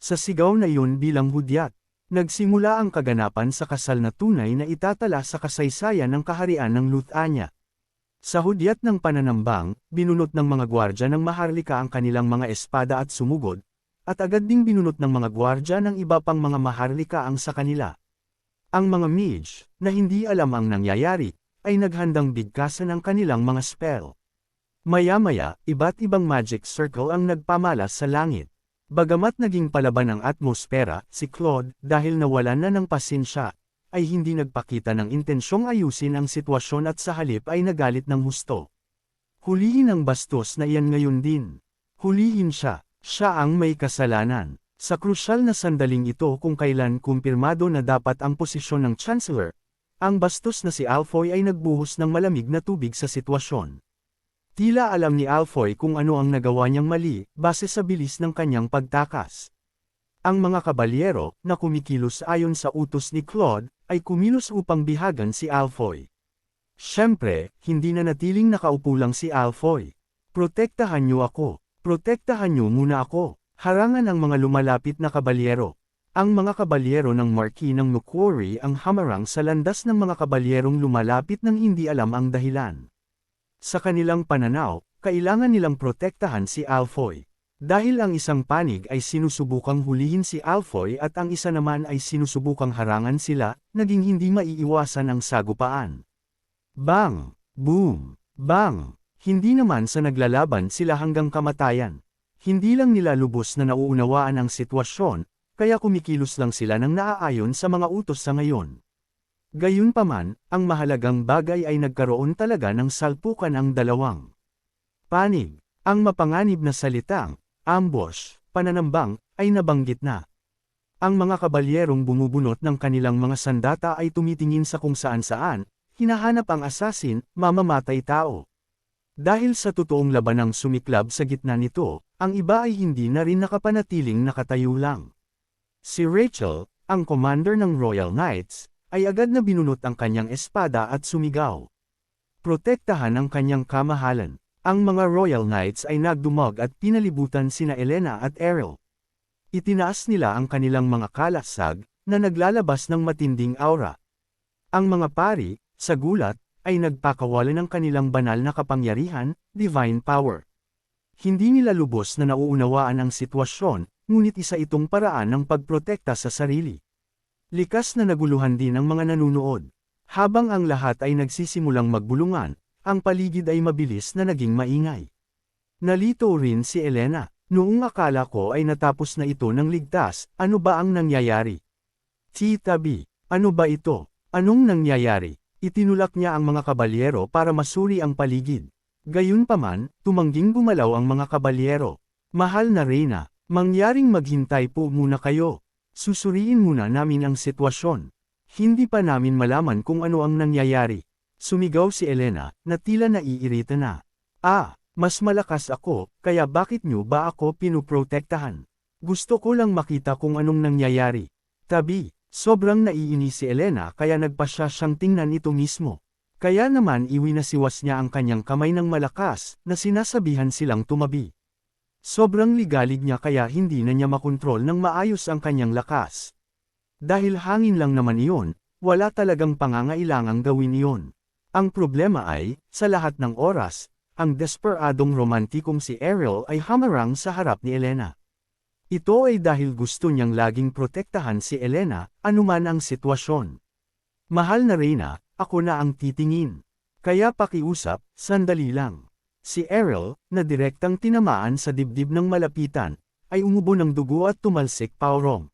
Sa sigaw na iyon bilang hudyat, Nagsimula ang kaganapan sa kasal na tunay na itatala sa kasaysayan ng kaharian ng Luthania. Sa hudyat ng pananambang, binunot ng mga gwardya ng Maharlika ang kanilang mga espada at sumugod, at agad ding binunot ng mga gwardya ng iba pang mga Maharlika ang sa kanila. Ang mga mage, na hindi alam ang nangyayari, ay naghandang bigkasan ang kanilang mga spell. Maya-maya, iba't ibang magic circle ang nagpamalas sa langit. Bagamat naging palaban ang atmosfera, si Claude, dahil nawalan na ng pasensya, ay hindi nagpakita ng intensyong ayusin ang sitwasyon at sa halip ay nagalit ng husto. Hulihin ang bastos na iyan ngayon din. Hulihin siya, siya ang may kasalanan. Sa krusyal na sandaling ito kung kailan kumpirmado na dapat ang posisyon ng Chancellor, ang bastos na si Alfoy ay nagbuhos ng malamig na tubig sa sitwasyon. Tila alam ni Alfoy kung ano ang nagawa niyang mali, base sa bilis ng kanyang pagtakas. Ang mga kabalyero, na kumikilos ayon sa utos ni Claude, ay kumilos upang bihagan si Alfoy. Siyempre, hindi na natiling nakaupo lang si Alfoy. Protektahan niyo ako. Protektahan niyo muna ako. Harangan ang mga lumalapit na kabalyero. Ang mga kabalyero ng Marquis ng Macquarie ang hamarang sa landas ng mga kabalyerong lumalapit nang hindi alam ang dahilan. Sa kanilang pananaw, kailangan nilang protektahan si Alfoy. Dahil ang isang panig ay sinusubukang hulihin si Alfoy at ang isa naman ay sinusubukang harangan sila, naging hindi maiiwasan ang sagupaan. Bang! Boom! Bang! Hindi naman sa naglalaban sila hanggang kamatayan. Hindi lang nila lubos na nauunawaan ang sitwasyon, kaya kumikilos lang sila ng naaayon sa mga utos sa ngayon. Gayunpaman, ang mahalagang bagay ay nagkaroon talaga ng salpukan ang dalawang panig. Ang mapanganib na salitang ambush, pananambang, ay nabanggit na. Ang mga kabalyerong bumubunot ng kanilang mga sandata ay tumitingin sa kung saan-saan, hinahanap ang asasin, mamamatay tao. Dahil sa totoong labanang sumiklab sa gitna nito, ang iba ay hindi na rin nakapanatiling nakatayo lang. Si Rachel, ang commander ng Royal Knights, ay agad na binunot ang kanyang espada at sumigaw. Protektahan ang kanyang kamahalan. Ang mga Royal Knights ay nagdumog at pinalibutan sina Elena at Errol. Itinaas nila ang kanilang mga kalasag, na naglalabas ng matinding aura. Ang mga pari, sa gulat, ay nagpakawalan ng kanilang banal na kapangyarihan, divine power. Hindi nila lubos na nauunawaan ang sitwasyon, ngunit isa itong paraan ng pagprotekta sa sarili. Likas na naguluhan din ang mga nanunood. Habang ang lahat ay nagsisimulang magbulungan, ang paligid ay mabilis na naging maingay. Nalito rin si Elena. Noong akala ko ay natapos na ito ng ligtas, ano ba ang nangyayari? Tita B, ano ba ito? Anong nangyayari? Itinulak niya ang mga kabalyero para masuri ang paligid. Gayunpaman, tumangging gumalaw ang mga kabalyero. Mahal na Reyna, mangyaring maghintay po muna kayo. Susuriin muna namin ang sitwasyon. Hindi pa namin malaman kung ano ang nangyayari. Sumigaw si Elena, na tila naiirita na. Mas malakas ako, kaya bakit nyo ba ako pinuprotektahan? Gusto ko lang makita kung anong nangyayari. Tabi, sobrang naiinis si Elena kaya nagpasya siyang tingnan ito mismo. Kaya naman iwinasiwas niya ang kanyang kamay ng malakas, na sinasabihan silang tumabi. Sobrang ligalig niya kaya hindi na niya makontrol ng maayos ang kanyang lakas. Dahil hangin lang naman iyon, wala talagang pangangailangang gawin iyon. Ang problema ay, sa lahat ng oras, ang desperadong romantikong si Errol ay hamarang sa harap ni Elena. Ito ay dahil gusto niyang laging protektahan si Elena, anuman ang sitwasyon. Mahal na Reyna, ako na ang titingin. Kaya pakiusap, sandali lang. Si Errol, na direktang tinamaan sa dibdib ng malapitan, ay umubo ng dugo at tumalsik paurong.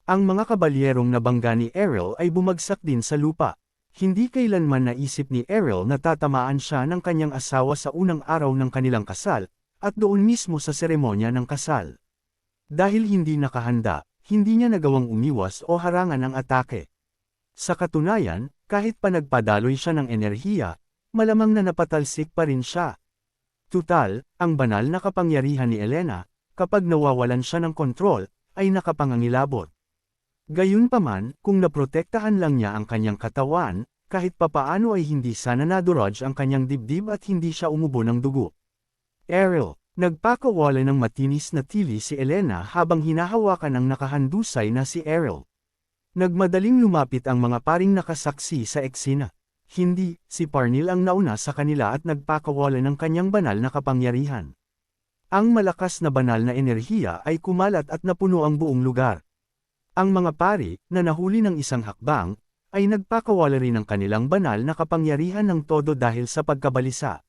Ang mga kabalyerong nabangga ni Errol ay bumagsak din sa lupa. Hindi kailanman naisip ni Errol na tatamaan siya ng kanyang asawa sa unang araw ng kanilang kasal, at doon mismo sa seremonya ng kasal. Dahil hindi nakahanda, hindi niya nagawang umiwas o harangan ang atake. Sa katunayan, kahit pa nagpadaloy siya ng enerhiya, malamang na napatalsik pa rin siya. Tutal, ang banal na kapangyarihan ni Elena, kapag nawawalan siya ng kontrol, ay nakapangangilabot. Gayunpaman, kung naprotektahan lang niya ang kanyang katawan, kahit papaano ay hindi sana nadurog ang kanyang dibdib at hindi siya umubo ng dugo. Errol, nagpakawala ng matinis na tili si Elena habang hinahawakan ang nakahandusay na si Errol. Nagmadaling lumapit ang mga paring nakasaksi sa eksena. Hindi, si Parnell ang nauna sa kanila at nagpakawala ng kanyang banal na kapangyarihan. Ang malakas na banal na enerhiya ay kumalat at napuno ang buong lugar. Ang mga pari, na nahuli ng isang hakbang, ay nagpakawala rin ng kanilang banal na kapangyarihan ng todo dahil sa pagkabalisa.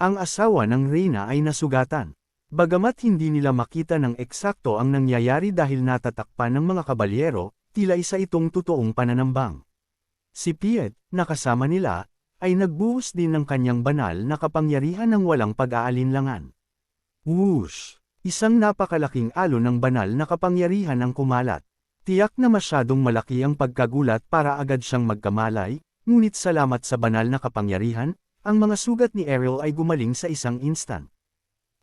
Ang asawa ng reyna ay nasugatan. Bagamat hindi nila makita ng eksakto ang nangyayari dahil natatakpan ng mga kabalyero, tila isa itong totoong pananambang. Si Piet, na kasama nila, ay nagbuhos din ng kanyang banal na kapangyarihan ng walang pag-aalinlangan. Whoosh! Isang napakalaking alon ng banal na kapangyarihan ang kumalat. Tiyak na masyadong malaki ang pagkagulat para agad siyang magkamalay, ngunit salamat sa banal na kapangyarihan, ang mga sugat ni Ariel ay gumaling sa isang instant.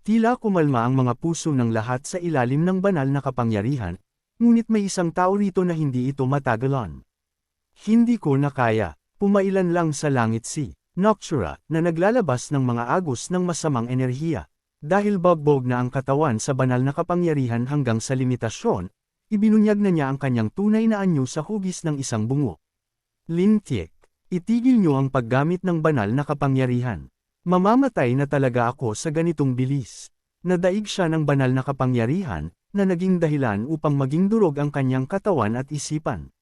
Tila kumalma ang mga puso ng lahat sa ilalim ng banal na kapangyarihan, ngunit may isang tao rito na hindi ito matagalan. Hindi ko na kaya, pumailan lang sa langit si Noctura, na naglalabas ng mga agos ng masamang enerhiya. Dahil bagbog na ang katawan sa banal na kapangyarihan hanggang sa limitasyon, ibinunyag na niya ang kanyang tunay na anyo sa hugis ng isang bungo. Lintik, itigil niyo ang paggamit ng banal na kapangyarihan. Mamamatay na talaga ako sa ganitong bilis. Nadaig siya ng banal na kapangyarihan, na naging dahilan upang maging durog ang kanyang katawan at isipan.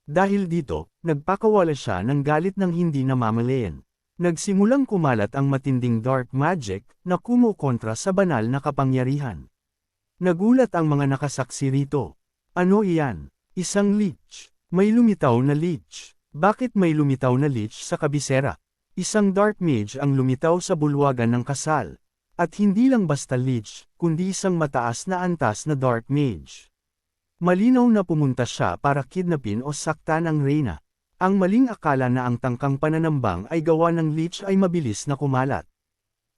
Dahil dito, nagpakawala siya ng galit ng hindi namamalayan. Nagsimulang kumalat ang matinding dark magic na kumukontra sa banal na kapangyarihan. Nagulat ang mga nakasaksi rito. Ano iyan? Isang lich. May lumitaw na lich. Bakit may lumitaw na lich sa kabisera? Isang dark mage ang lumitaw sa bulwagan ng kasal. At hindi lang basta lich, kundi isang mataas na antas na dark mage. Malinaw na pumunta siya para kidnapin o saktan ang reyna. Ang maling akala na ang tangkang pananambang ay gawa ng lich ay mabilis na kumalat.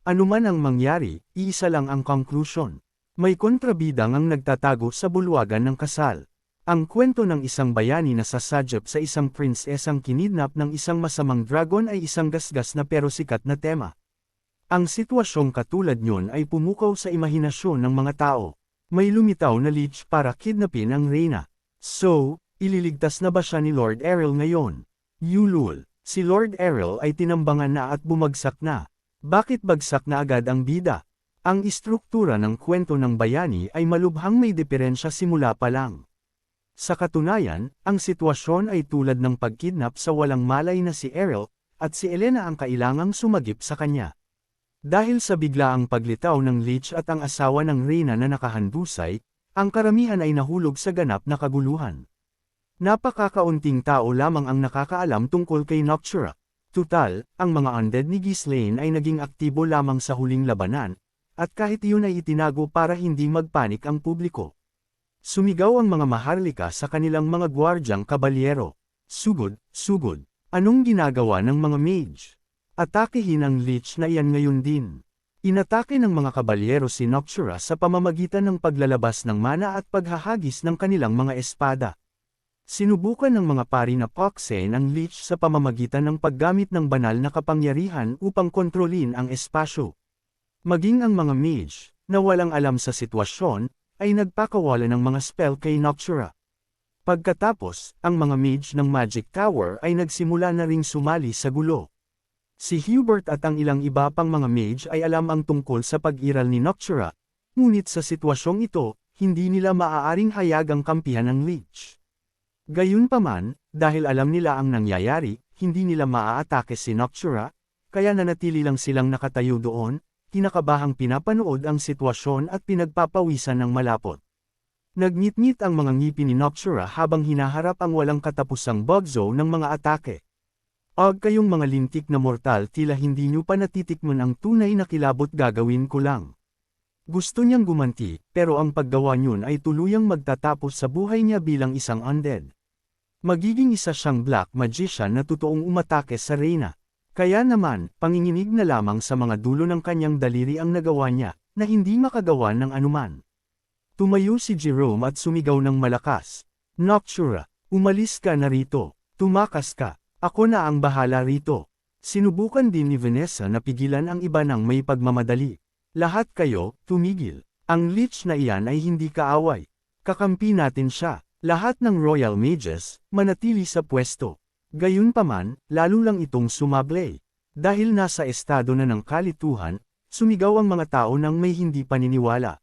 Anuman ang mangyari, iisa lang ang conclusion. May kontrabidang ang nagtatago sa bulwagan ng kasal. Ang kwento ng isang bayani na sasajap sa isang prinsesang kinidnap ng isang masamang dragon ay isang gasgas na pero sikat na tema. Ang sitwasyong katulad nyon ay pumukaw sa imahinasyon ng mga tao. May lumitaw na lich para kidnapin ang reyna. So, ililigtas na ba siya ni Lord Ariel ngayon? Yulul, si Lord Ariel ay tinambangan na at bumagsak na. Bakit bagsak na agad ang bida? Ang istruktura ng kwento ng bayani ay malubhang may diferensya simula pa lang. Sa katunayan, ang sitwasyon ay tulad ng pagkidnap sa walang malay na si Ariel, at si Elena ang kailangang sumagip sa kanya. Dahil sa biglaang paglitaw ng lich at ang asawa ng reyna na nakahandusay, ang karamihan ay nahulog sa ganap na kaguluhan. Napakakaunting tao lamang ang nakakaalam tungkol kay Noctura. Tutal, ang mga undead ni Ghislaine ay naging aktibo lamang sa huling labanan, at kahit iyon ay itinago para hindi magpanik ang publiko. Sumigaw ang mga maharlika sa kanilang mga gwardyang kabalyero. Sugod, sugod. Anong ginagawa ng mga mage? Atakehin ang lich na iyan ngayon din. Inatake ng mga kabalyero si Noctura sa pamamagitan ng paglalabas ng mana at paghahagis ng kanilang mga espada. Sinubukan ng mga pari na paksain ang lich sa pamamagitan ng paggamit ng banal na kapangyarihan upang kontrolin ang espasyo. Maging ang mga mage, na walang alam sa sitwasyon, ay nagpakawala ng mga spell kay Noctura. Pagkatapos, ang mga mage ng Magic Tower ay nagsimula na ring sumali sa gulo. Si Hubert at ang ilang iba pang mga mage ay alam ang tungkol sa pag-iral ni Noctura, ngunit sa sitwasyong ito, hindi nila maaaring hayagang kampihan ang lich. Gayunpaman, dahil alam nila ang nangyayari, hindi nila maaatake si Noctura, kaya nanatili lang silang nakatayo doon, kinakabahang pinapanood ang sitwasyon at pinagpapawisan ng malapot. Nagngit-ngit ang mga ngipin ni Noctura habang hinaharap ang walang katapusang bugzo ng mga atake. Og kayong mga lintik na mortal, tila hindi nyo pa natitikman ang tunay na kilabot, gagawin ko lang. Gusto niyang gumanti, pero ang paggawa niyon ay tuluyang magtatapos sa buhay niya bilang isang undead. Magiging isa siyang black magician na totoong umatake sa reyna. Kaya naman, panginginig na lamang sa mga dulo ng kanyang daliri ang nagawa niya, na hindi makagawa ng anuman. Tumayo si Jerome at sumigaw ng malakas. Noctura, umalis ka na rito. Tumakas ka. Ako na ang bahala rito. Sinubukan din ni Vanessa na pigilan ang iba ng may pagmamadali. Lahat kayo, tumigil. Ang lich na iyan ay hindi kaaway. Kakampi natin siya. Lahat ng Royal Mages, manatili sa pwesto. Gayunpaman, lalo lang itong sumablay. Dahil nasa estado na ng kalituhan, sumigaw ang mga tao nang may hindi paniniwala.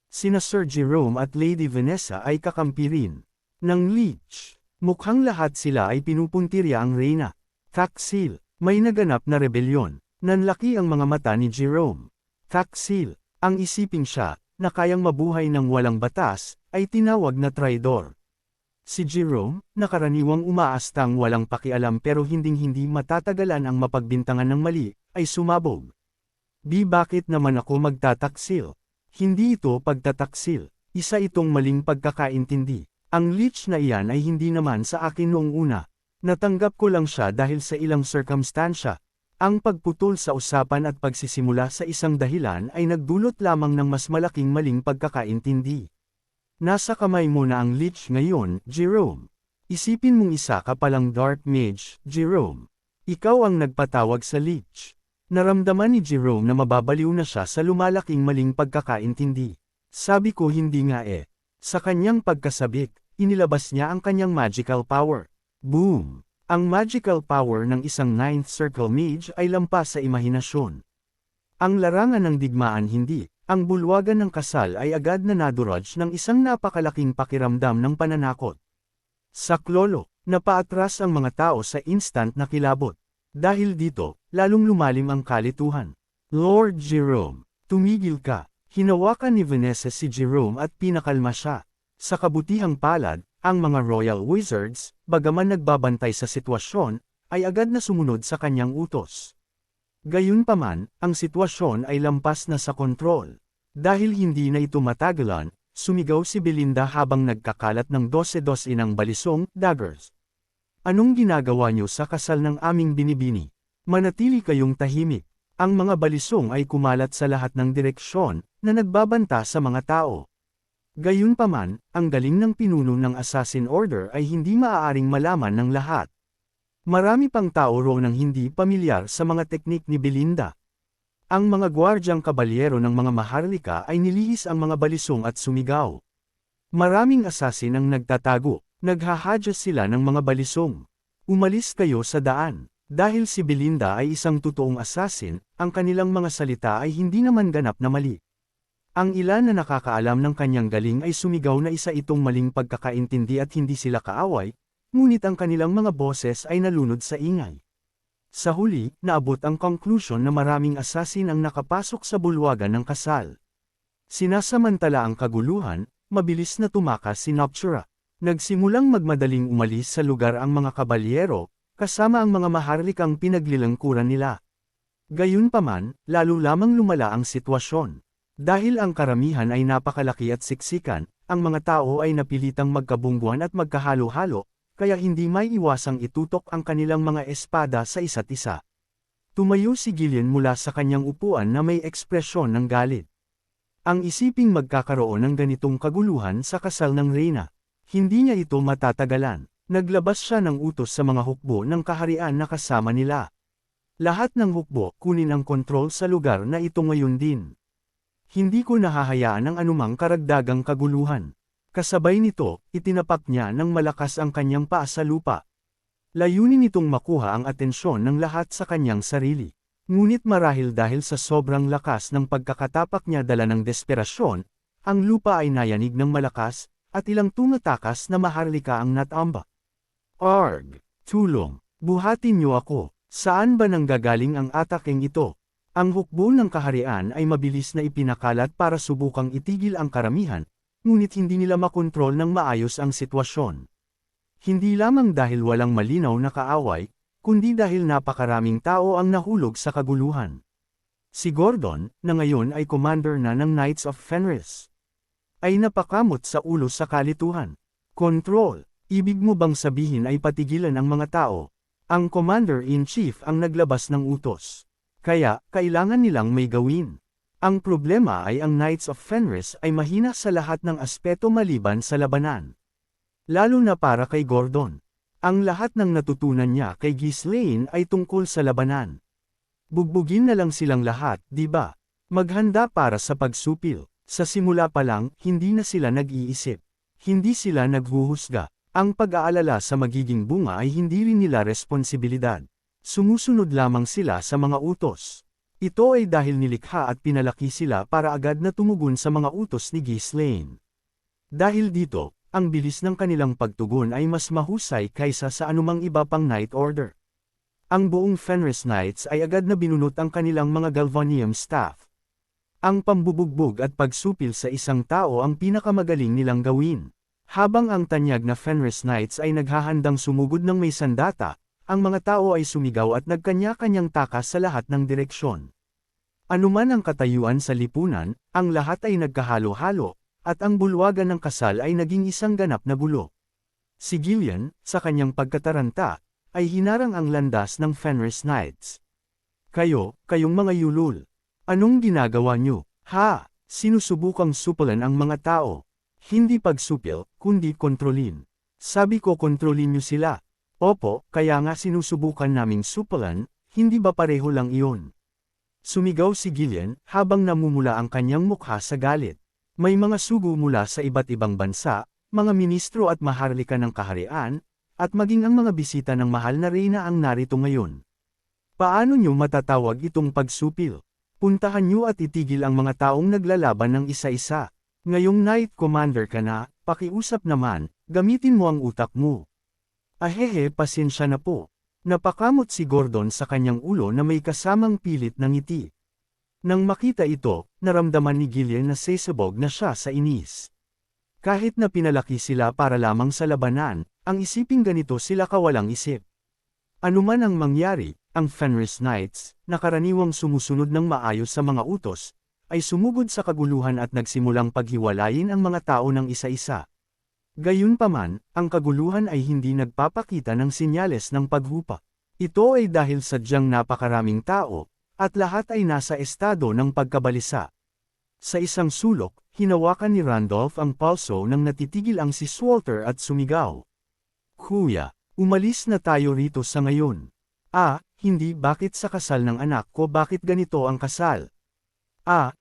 Sina Sir Jerome at Lady Vanessa ay kakampi rin ng Leech. Mukhang lahat sila ay pinupuntirya ang reyna. Taksil, may naganap na rebelyon. Nanlaki ang mga mata ni Jerome. Taksil, ang isiping siya, na kayang mabuhay ng walang batas, ay tinawag na traidor. Si Jerome, na karaniwang umaastang walang pakialam pero hinding-hindi matatagalan ang mapagbintangan ng mali, ay sumabog. Bakit naman ako magtataksil? Hindi ito pagtataksil. Isa itong maling pagkakaintindi. Ang leech na iyan ay hindi naman sa akin noong una. Natanggap ko lang siya dahil sa ilang sirkumstansya. Ang pagputol sa usapan at pagsisimula sa isang dahilan ay nagdulot lamang ng mas malaking maling pagkakaintindi. Nasa kamay mo na ang leech ngayon, Jerome. Isipin mong isa ka palang dark mage, Jerome. Ikaw ang nagpatawag sa leech. Naramdaman ni Jerome na mababaliw na siya sa lumalaking maling pagkakaintindi. Sabi ko hindi nga eh. Sa kanyang pagkasabik, inilabas niya ang kanyang magical power. Boom! Ang magical power ng isang ninth circle mage ay lampas sa imahinasyon. Ang larangan ng digmaan hindi. Ang bulwagan ng kasal ay agad na naduraj ng isang napakalaking pakiramdam ng pananakot. Saklolo, napaatras ang mga tao sa instant na kilabot. Dahil dito, lalong lumalim ang kalituhan. Lord Jerome, tumigil ka. Hinawakan ni Vanessa si Jerome at pinakalma siya. Sa kabutihang palad, ang mga royal wizards, bagaman nagbabantay sa sitwasyon, ay agad na sumunod sa kanyang utos. Gayunpaman, ang sitwasyon ay lampas na sa kontrol. Dahil hindi na ito matagalan, sumigaw si Belinda habang nagkakalat ng 12 ng balisong, daggers. Anong ginagawa niyo sa kasal ng aming binibini? Manatili kayong tahimik. Ang mga balisong ay kumalat sa lahat ng direksyon, na nagbabanta sa mga tao. Gayunpaman, ang galing ng pinuno ng Assassin Order ay hindi maaaring malaman ng lahat. Marami pang tao roon ang hindi pamilyar sa mga teknik ni Belinda. Ang mga gwardyang kabalyero ng mga maharlika ay nilihis ang mga balisong at sumigaw. Maraming assassin ang nagtatago, naghahadya sila ng mga balisong. Umalis kayo sa daan. Dahil si Belinda ay isang totoong assassin, ang kanilang mga salita ay hindi naman ganap na mali. Ang ilan na nakakaalam ng kanyang galing ay sumigaw na isa itong maling pagkakaintindi at hindi sila kaaway, ngunit ang kanilang mga boses ay nalunod sa ingay. Sa huli, naabot ang conclusion na maraming assassin ang nakapasok sa bulwagan ng kasal. Sinasamantala ang kaguluhan, mabilis na tumakas si Noctura. Nagsimulang magmadaling umalis sa lugar ang mga kabalyero, kasama ang mga maharlikang pinaglilangkuran nila. Gayunpaman, lalo lamang lumala ang sitwasyon. Dahil ang karamihan ay napakalaki at siksikan, ang mga tao ay napilitang magkabungguan at magkahalo-halo, kaya hindi may iwasang itutok ang kanilang mga espada sa isa't isa. Tumayo si Gillian mula sa kanyang upuan na may ekspresyon ng galit. Ang isiping magkakaroon ng ganitong kaguluhan sa kasal ng reyna. Hindi niya ito matatagalan. Naglabas siya ng utos sa mga hukbo ng kaharian na kasama nila. Lahat ng hukbo kunin ang kontrol sa lugar na ito ngayon din. Hindi ko nahahayaan ang anumang karagdagang kaguluhan. Kasabay nito, itinapak niya ng malakas ang kanyang paa sa lupa. Layunin nitong makuha ang atensyon ng lahat sa kanyang sarili. Ngunit marahil dahil sa sobrang lakas ng pagkakatapak niya dala ng desperasyon, ang lupa ay nayanig ng malakas, at ilang tumatakas na maharlika ang natamba. Arg! Tulong! Buhatin niyo ako! Saan ba nanggagaling ang ataking ito? Ang hukbo ng kaharian ay mabilis na ipinakalat para subukang itigil ang karamihan, ngunit hindi nila makontrol ng maayos ang sitwasyon. Hindi lamang dahil walang malinaw na kaaway, kundi dahil napakaraming tao ang nahulog sa kaguluhan. Si Gordon, na ngayon ay commander na ng Knights of Fenris, ay napakamot sa ulo sa kalituhan. Control! Ibig mo bang sabihin ay patigilan ang mga tao? Ang Commander-in-Chief ang naglabas ng utos. Kaya, kailangan nilang may gawin. Ang problema ay ang Knights of Fenris ay mahina sa lahat ng aspeto maliban sa labanan. Lalo na para kay Gordon. Ang lahat ng natutunan niya kay Ghislaine ay tungkol sa labanan. Bugbugin na lang silang lahat, di ba? Maghanda para sa pagsupil. Sa simula pa lang, hindi na sila nag-iisip. Hindi sila naghuhusga. Ang pag-aalala sa magiging bunga ay hindi rin nila responsibilidad. Sumusunod lamang sila sa mga utos. Ito ay dahil nilikha at pinalaki sila para agad na tumugon sa mga utos ni Ghislaine. Dahil dito, ang bilis ng kanilang pagtugon ay mas mahusay kaysa sa anumang iba pang Night Order. Ang buong Fenris Knights ay agad na binunot ang kanilang mga Galvanium staff. Ang pambubugbog at pagsupil sa isang tao ang pinakamagaling nilang gawin. Habang ang tanyag na Fenris Knights ay naghahandang sumugod ng may sandata, ang mga tao ay sumigaw at nagkanya-kanyang takas sa lahat ng direksyon. Anuman ang katayuan sa lipunan, ang lahat ay nagkahalo-halo, at ang bulwagan ng kasal ay naging isang ganap na gulo. Si Gillian, sa kanyang pagkataranta, ay hinarang ang landas ng Fenris Knights. Kayong mga yulul. Anong ginagawa nyo? Ha! Sinusubukang supulan ang mga tao. Hindi pagsupil, kundi kontrolin. Sabi ko kontrolin nyo sila. Opo, kaya nga sinusubukan naming supulan, hindi ba pareho lang iyon? Sumigaw si Gillian, habang namumula ang kanyang mukha sa galit. May mga sugo mula sa iba't ibang bansa, mga ministro at maharlika ng kaharian, at maging ang mga bisita ng mahal na reyna ang narito ngayon. Paano nyo matatawag itong pagsupil? Puntahan nyo at itigil ang mga taong naglalaban ng isa-isa. Ngayong Knight Commander ka na, pakiusap naman, gamitin mo ang utak mo. Ahehe, pasensya na po. Napakamot si Gordon sa kanyang ulo na may kasamang pilit ng ngiti. Nang makita ito, naramdaman ni Gillian na sesabog na siya sa inis. Kahit na pinalaki sila para lamang sa labanan, ang isiping ganito sila kawalang isip. Anuman ang mangyari, ang Fenris Knights, na karaniwang sumusunod ng maayos sa mga utos, ay sumugod sa kaguluhan at nagsimulang paghiwalayin ang mga tao ng isa-isa. Gayunpaman, ang kaguluhan ay hindi nagpapakita ng sinyales ng paghupa. Ito ay dahil sadyang napakaraming tao, at lahat ay nasa estado ng pagkabalisa. Sa isang sulok, hinawakan ni Randolph ang palso nang natitigil ang si Swalter at sumigaw. Kuya, umalis na tayo rito sa ngayon. Hindi, bakit sa kasal ng anak ko, bakit ganito ang kasal?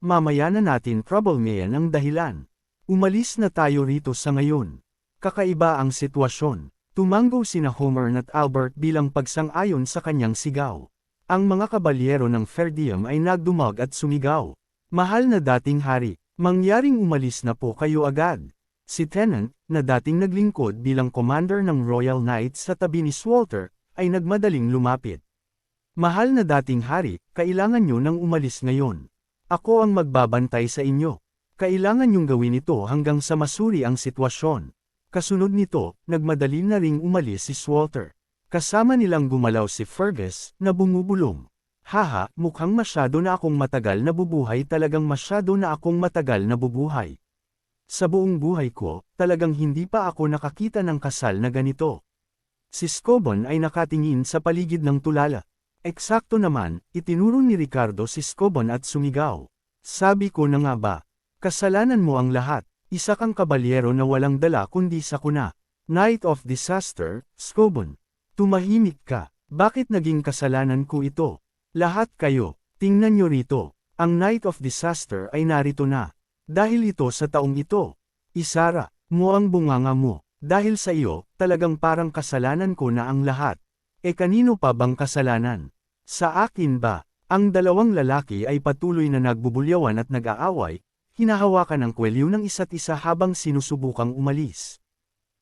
Mamaya na natin, troublemaker ang dahilan. Umalis na tayo rito sa ngayon. Kakaiba ang sitwasyon. Tumanggo sina Homer at Albert bilang pagsang-ayon sa kanyang sigaw. Ang mga kabalyero ng Ferdium ay nagdumag at sumigaw. Mahal na dating hari, mangyaring umalis na po kayo agad. Si Tennant, na dating naglingkod bilang commander ng Royal Knights sa tabi ni Swalter, ay nagmadaling lumapit. Mahal na dating hari, kailangan nyo nang umalis ngayon. Ako ang magbabantay sa inyo. Kailangan nyong gawin ito hanggang sa masuri ang sitwasyon. Kasunod nito, nagmadali na ring umalis si Swalter. Kasama nilang gumalaw si Fergus, na bumubulong. Haha, mukhang masyado na akong matagal na bubuhay, talagang masyado na akong matagal na bubuhay. Sa buong buhay ko, talagang hindi pa ako nakakita ng kasal na ganito. Si Scobon ay nakatingin sa paligid ng tulala. Eksakto naman, itinuro ni Ricardo si Scobon at sumigaw. Sabi ko na nga ba, kasalanan mo ang lahat, isa kang kabalyero na walang dala kundi sakuna. Night of Disaster, Scobon. Tumahimik ka, bakit naging kasalanan ko ito? Lahat kayo, tingnan nyo rito, ang Night of Disaster ay narito na. Dahil ito sa taong ito. Isara mo ang bunganga mo, dahil sa iyo, talagang parang kasalanan ko na ang lahat. Kanino pa bang kasalanan? Sa akin ba? Ang dalawang lalaki ay patuloy na nagbubulyawan at nag-aaway, hinahawakan ang kwelyo ng isa't isa habang sinusubukang umalis.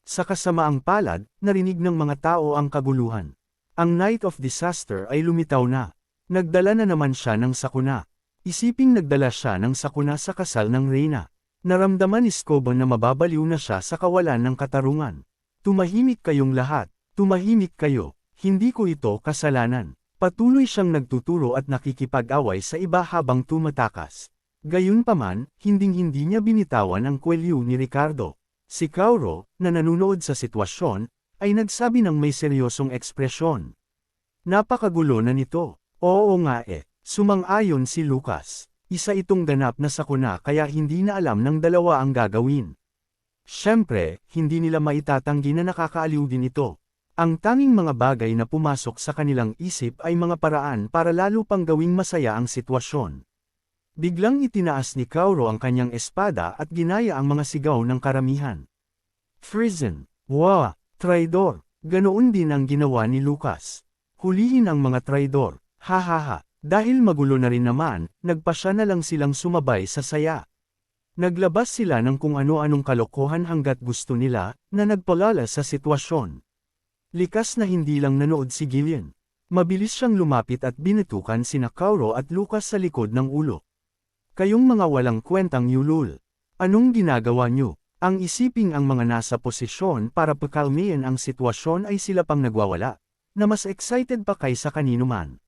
Sa kasamaang palad, narinig ng mga tao ang kaguluhan. Ang Night of Disaster ay lumitaw na. Nagdala na naman siya ng sakuna. Isiping nagdala siya ng sakuna sa kasal ng reyna. Naramdaman ni Scobon na mababaliw na siya sa kawalan ng katarungan. Tumahimik kayong lahat. Tumahimik kayo. Hindi ko ito kasalanan. Patuloy siyang nagtuturo at nakikipag-away sa iba habang tumatakas. Gayunpaman, hinding-hindi niya binitawan ang kwelyo ni Ricardo. Si Kauro, na nanunood sa sitwasyon, ay nagsabi ng may seryosong ekspresyon. Napakagulo na nito. Oo nga sumang-ayon si Lucas. Isa itong ganap na sakuna kaya hindi na alam ng dalawa ang gagawin. Siyempre, hindi nila maitatanggi na nakakaaliw din ito. Ang tanging mga bagay na pumasok sa kanilang isip ay mga paraan para lalo pang gawing masaya ang sitwasyon. Biglang itinaas ni Kauro ang kanyang espada at ginaya ang mga sigaw ng karamihan. Frizen. Wow! Traidor! Ganoon din ang ginawa ni Lucas. Hulihin ang mga traidor. Hahaha. Dahil magulo na rin naman, nagpasya na lang silang sumabay sa saya. Naglabas sila ng kung ano-anong kalokohan hanggat gusto nila, na nagpalala sa sitwasyon. Likas na hindi lang nanood si Gillian. Mabilis siyang lumapit at binitukan sina Kauro at Lucas sa likod ng ulo. Kayong mga walang kwentang yulul. Anong ginagawa nyo? Ang isiping ang mga nasa posisyon para pakalmihin ang sitwasyon ay sila pang nagwawala, na mas excited pa kaysa kanino man.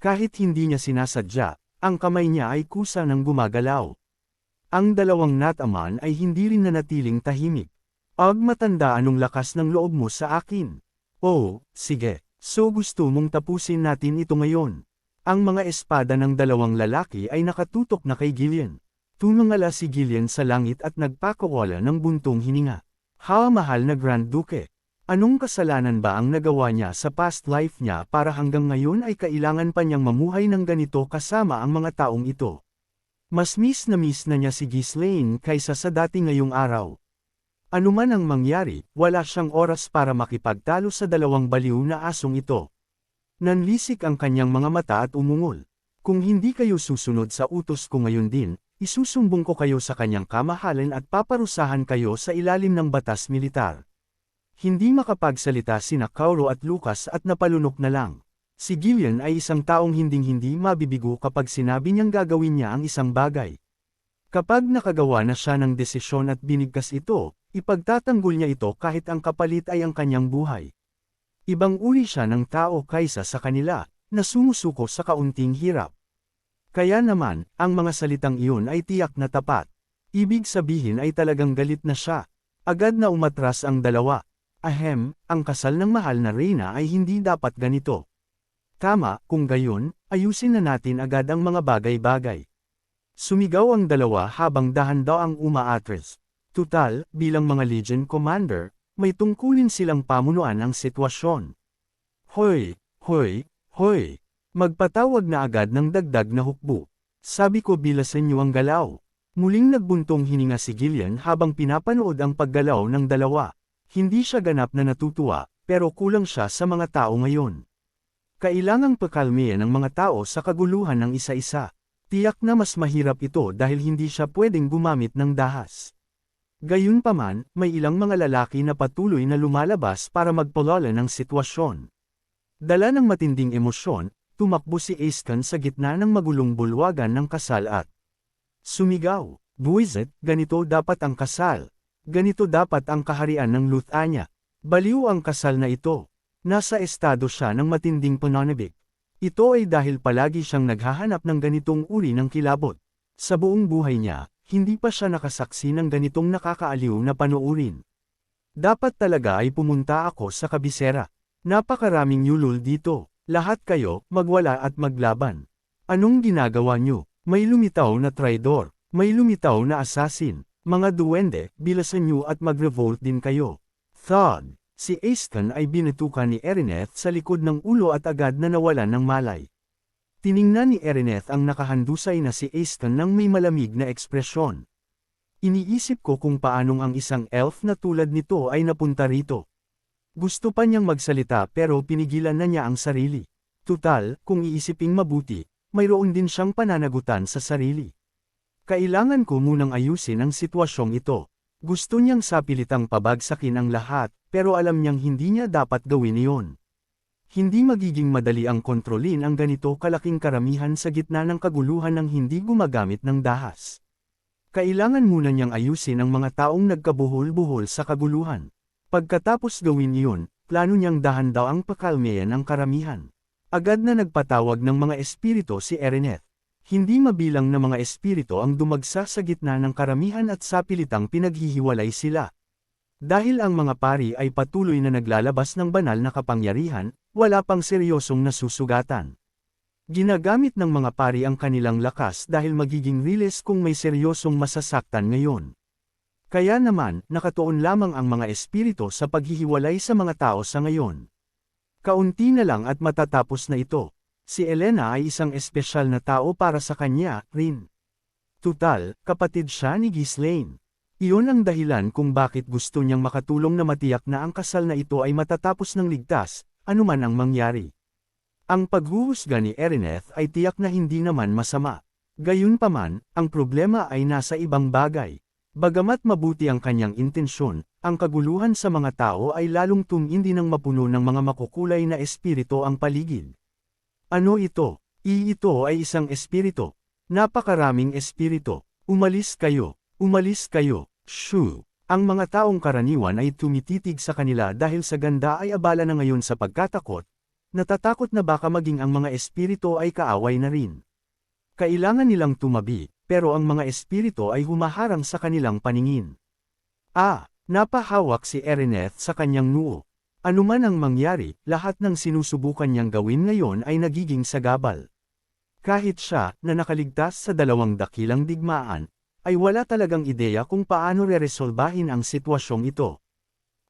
Kahit hindi niya sinasadya, ang kamay niya ay kusa ng gumagalaw. Ang dalawang nataman ay hindi rin nanatiling tahimik. Matanda anong lakas ng loob mo sa akin. Oh, sige. So gusto mong tapusin natin ito ngayon. Ang mga espada ng dalawang lalaki ay nakatutok na kay Gillian. Tumangala si Gillian sa langit at nagpakawala ng buntong hininga. Mahal na Grand Duke. Anong kasalanan ba ang nagawa niya sa past life niya para hanggang ngayon ay kailangan pa niyang mamuhay ng ganito kasama ang mga taong ito? Mas miss na niya si Ghislaine kaysa sa dati ngayong araw. Ano man ang mangyari, wala siyang oras para makipagtalo sa dalawang baliw na asong ito. Nanlisik ang kanyang mga mata at umungol. Kung hindi kayo susunod sa utos ko ngayon din, isusumbong ko kayo sa kanyang kamahalan at paparusahan kayo sa ilalim ng batas militar. Hindi makapagsalita sina Kauro at Lucas at napalunok na lang. Si Gillian ay isang taong hinding-hindi mabibigo kapag sinabi niyang gagawin niya ang isang bagay. Kapag nakagawa na siya ng desisyon at binigkas ito, ipagtatanggol niya ito kahit ang kapalit ay ang kanyang buhay. Ibang uri siya ng tao kaysa sa kanila, na sumusuko sa kaunting hirap. Kaya naman, ang mga salitang iyon ay tiyak na tapat. Ibig sabihin ay talagang galit na siya. Agad na umatras ang dalawa. Ang kasal ng mahal na reyna ay hindi dapat ganito. Tama, kung gayon, ayusin na natin agad ang mga bagay-bagay. Sumigaw ang dalawa habang dahan-daang umaatras. Tutal, bilang mga Legion Commander, may tungkulin silang pamunuan ang sitwasyon. Hoy! Hoy! Hoy! Magpatawag na agad ng dagdag na hukbo. Sabi ko bilasan niyo ang galaw. Muling nagbuntong hininga si Gillian habang pinapanood ang paggalaw ng dalawa. Hindi siya ganap na natutuwa, pero kulang siya sa mga tao ngayon. Kailangang pakalmihan ang mga tao sa kaguluhan ng isa-isa. Tiyak na mas mahirap ito dahil hindi siya pwedeng gumamit ng dahas. Gayunpaman, may ilang mga lalaki na patuloy na lumalabas para magpalala ng sitwasyon. Dala ng matinding emosyon, tumakbo si Aiskan sa gitna ng magulong bulwagan ng kasal at sumigaw, "Buwisit, ganito dapat ang kasal. Ganito dapat ang kaharian ng Luthania. Baliw ang kasal na ito. Nasa estado siya ng matinding pananabik. Ito ay dahil palagi siyang naghahanap ng ganitong uri ng kilabot. Sa buong buhay niya, hindi pa siya nakasaksi ng ganitong nakakaaliw na panoorin. Dapat talaga ay pumunta ako sa kabisera. Napakaraming yulul dito. Lahat kayo, magwala at maglaban. Anong ginagawa niyo? May lumitaw na traidor. May lumitaw na assassin. Mga duwende, bilasan niyo at mag-revolt din kayo." Thud. Si Aiskan ay binatukan ni Erineth sa likod ng ulo at agad na nawalan ng malay. Tiningnan ni Erineth ang nakahandusay na si Aiskan ng may malamig na ekspresyon. Iniisip ko kung paanong ang isang elf na tulad nito ay napunta rito. Gusto pa niyang magsalita pero pinigilan na niya ang sarili. Tutal, kung iisiping mabuti, mayroon din siyang pananagutan sa sarili. Kailangan ko munang ayusin ang sitwasyong ito. Gusto niyang sapilitang pabagsakin ang lahat, pero alam niyang hindi niya dapat gawin iyon. Hindi magiging madali ang kontrolin ang ganito kalaking karamihan sa gitna ng kaguluhan ng hindi gumagamit ng dahas. Kailangan muna niyang ayusin ang mga taong nagkabuhol-buhol sa kaguluhan. Pagkatapos gawin iyon, plano niyang dahan-daang pakalmeyan ang karamihan. Agad na nagpatawag ng mga espiritu si Erineth. Hindi mabilang na mga espiritu ang dumagsa sa gitna ng karamihan at sapilitang pinaghihiwalay sila. Dahil ang mga pari ay patuloy na naglalabas ng banal na kapangyarihan, wala pang seryosong nasusugatan. Ginagamit ng mga pari ang kanilang lakas dahil magiging riles kung may seryosong masasaktan ngayon. Kaya naman, nakatuon lamang ang mga espiritu sa paghihiwalay sa mga tao sa ngayon. Kaunti na lang at matatapos na ito. Si Elena ay isang espesyal na tao para sa kanya, rin. Tutal, kapatid siya ni Ghislaine. Iyon ang dahilan kung bakit gusto niyang makatulong na matiyak na ang kasal na ito ay matatapos ng ligtas, anuman ang mangyari. Ang paghuhusga ni Erineth ay tiyak na hindi naman masama. Gayunpaman, ang problema ay nasa ibang bagay. Bagamat mabuti ang kanyang intensyon, ang kaguluhan sa mga tao ay lalong tumindi ng mapuno ng mga makukulay na espiritu ang paligid. Ano ito? Ito ay isang espiritu. Napakaraming espiritu. Umalis kayo. Umalis kayo. Shoo! Ang mga taong karaniwan ay tumititig sa kanila dahil sa ganda ay abala na ngayon sa pagkatakot, natatakot na baka maging ang mga espiritu ay kaaway na rin. Kailangan nilang tumabi, pero ang mga espiritu ay humaharang sa kanilang paningin. Napahawak si Erineth sa kanyang noo. Anuman ang mangyari, lahat ng sinusubukan niyang gawin ngayon ay nagiging sagabal. Kahit siya, na nakaligtas sa 2 dakilang digmaan, ay wala talagang ideya kung paano reresolbahin ang sitwasyong ito.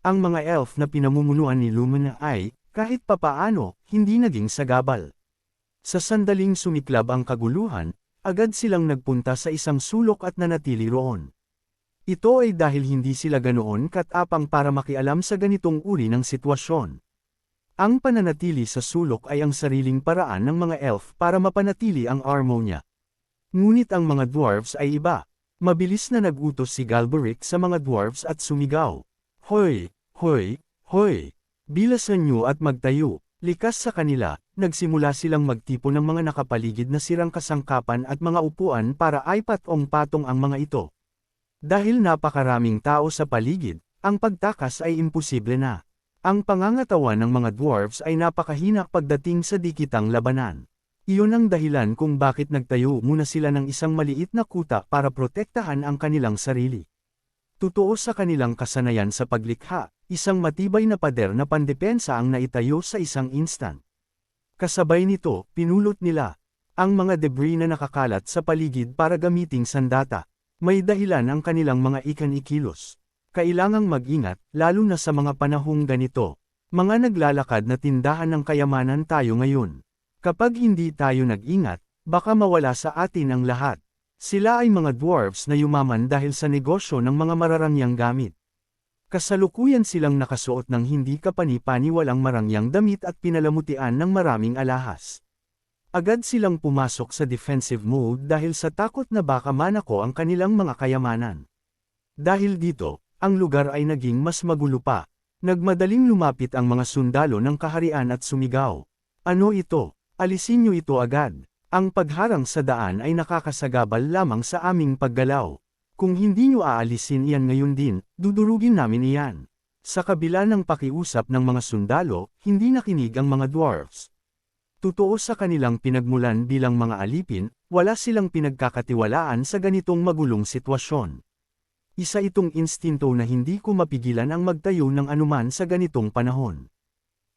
Ang mga elf na pinamumunuan ni Lumina ay, kahit papaano, hindi naging sagabal. Sa sandaling sumiklab ang kaguluhan, agad silang nagpunta sa isang sulok at nanatili roon. Ito ay dahil hindi sila ganoon katapang para makialam sa ganitong uri ng sitwasyon. Ang pananatili sa sulok ay ang sariling paraan ng mga elf para mapanatili ang harmonya. Ngunit ang mga dwarves ay iba. Mabilis na nagutos si Galberic sa mga dwarves at sumigaw. Hoy! Hoy! Hoy! Bilasan niyo at magtayo. Likas sa kanila, nagsimula silang magtipon ng mga nakapaligid na sirang kasangkapan at mga upuan para ay patong-patong ang mga ito. Dahil napakaraming tao sa paligid, ang pagtakas ay imposible na. Ang pangangatawan ng mga dwarves ay napakahina pagdating sa dikitang labanan. Iyon ang dahilan kung bakit nagtayo muna sila ng isang maliit na kuta para protektahan ang kanilang sarili. Totoo sa kanilang kasanayan sa paglikha, isang matibay na pader na pandepensa ang naitayo sa isang instant. Kasabay nito, pinulot nila ang mga debris na nakakalat sa paligid para gamiting sandata. May dahilan ang kanilang mga ikan-ikilos. Kailangang mag-ingat, lalo na sa mga panahong ganito. Mga naglalakad na tindahan ng kayamanan tayo ngayon. Kapag hindi tayo nag-ingat, baka mawala sa atin ang lahat. Sila ay mga dwarves na yumaman dahil sa negosyo ng mga mararangyang gamit. Kasalukuyan silang nakasuot ng hindi kapani-paniwalang marangyang damit at pinalamutian ng maraming alahas. Agad silang pumasok sa defensive mode dahil sa takot na baka manako ang kanilang mga kayamanan. Dahil dito, ang lugar ay naging mas magulo pa. Nagmadaling lumapit ang mga sundalo ng kaharian at sumigaw. Ano ito? Alisin niyo ito agad. Ang pagharang sa daan ay nakakasagabal lamang sa aming paggalaw. Kung hindi niyo aalisin iyan ngayon din, dudurugin namin iyan. Sa kabila ng pakiusap ng mga sundalo, hindi nakinig ang mga dwarves. Totoo sa kanilang pinagmulan bilang mga alipin, wala silang pinagkakatiwalaan sa ganitong magulong sitwasyon. Isa itong instinto na hindi ko mapigilan ang magtayo ng anuman sa ganitong panahon.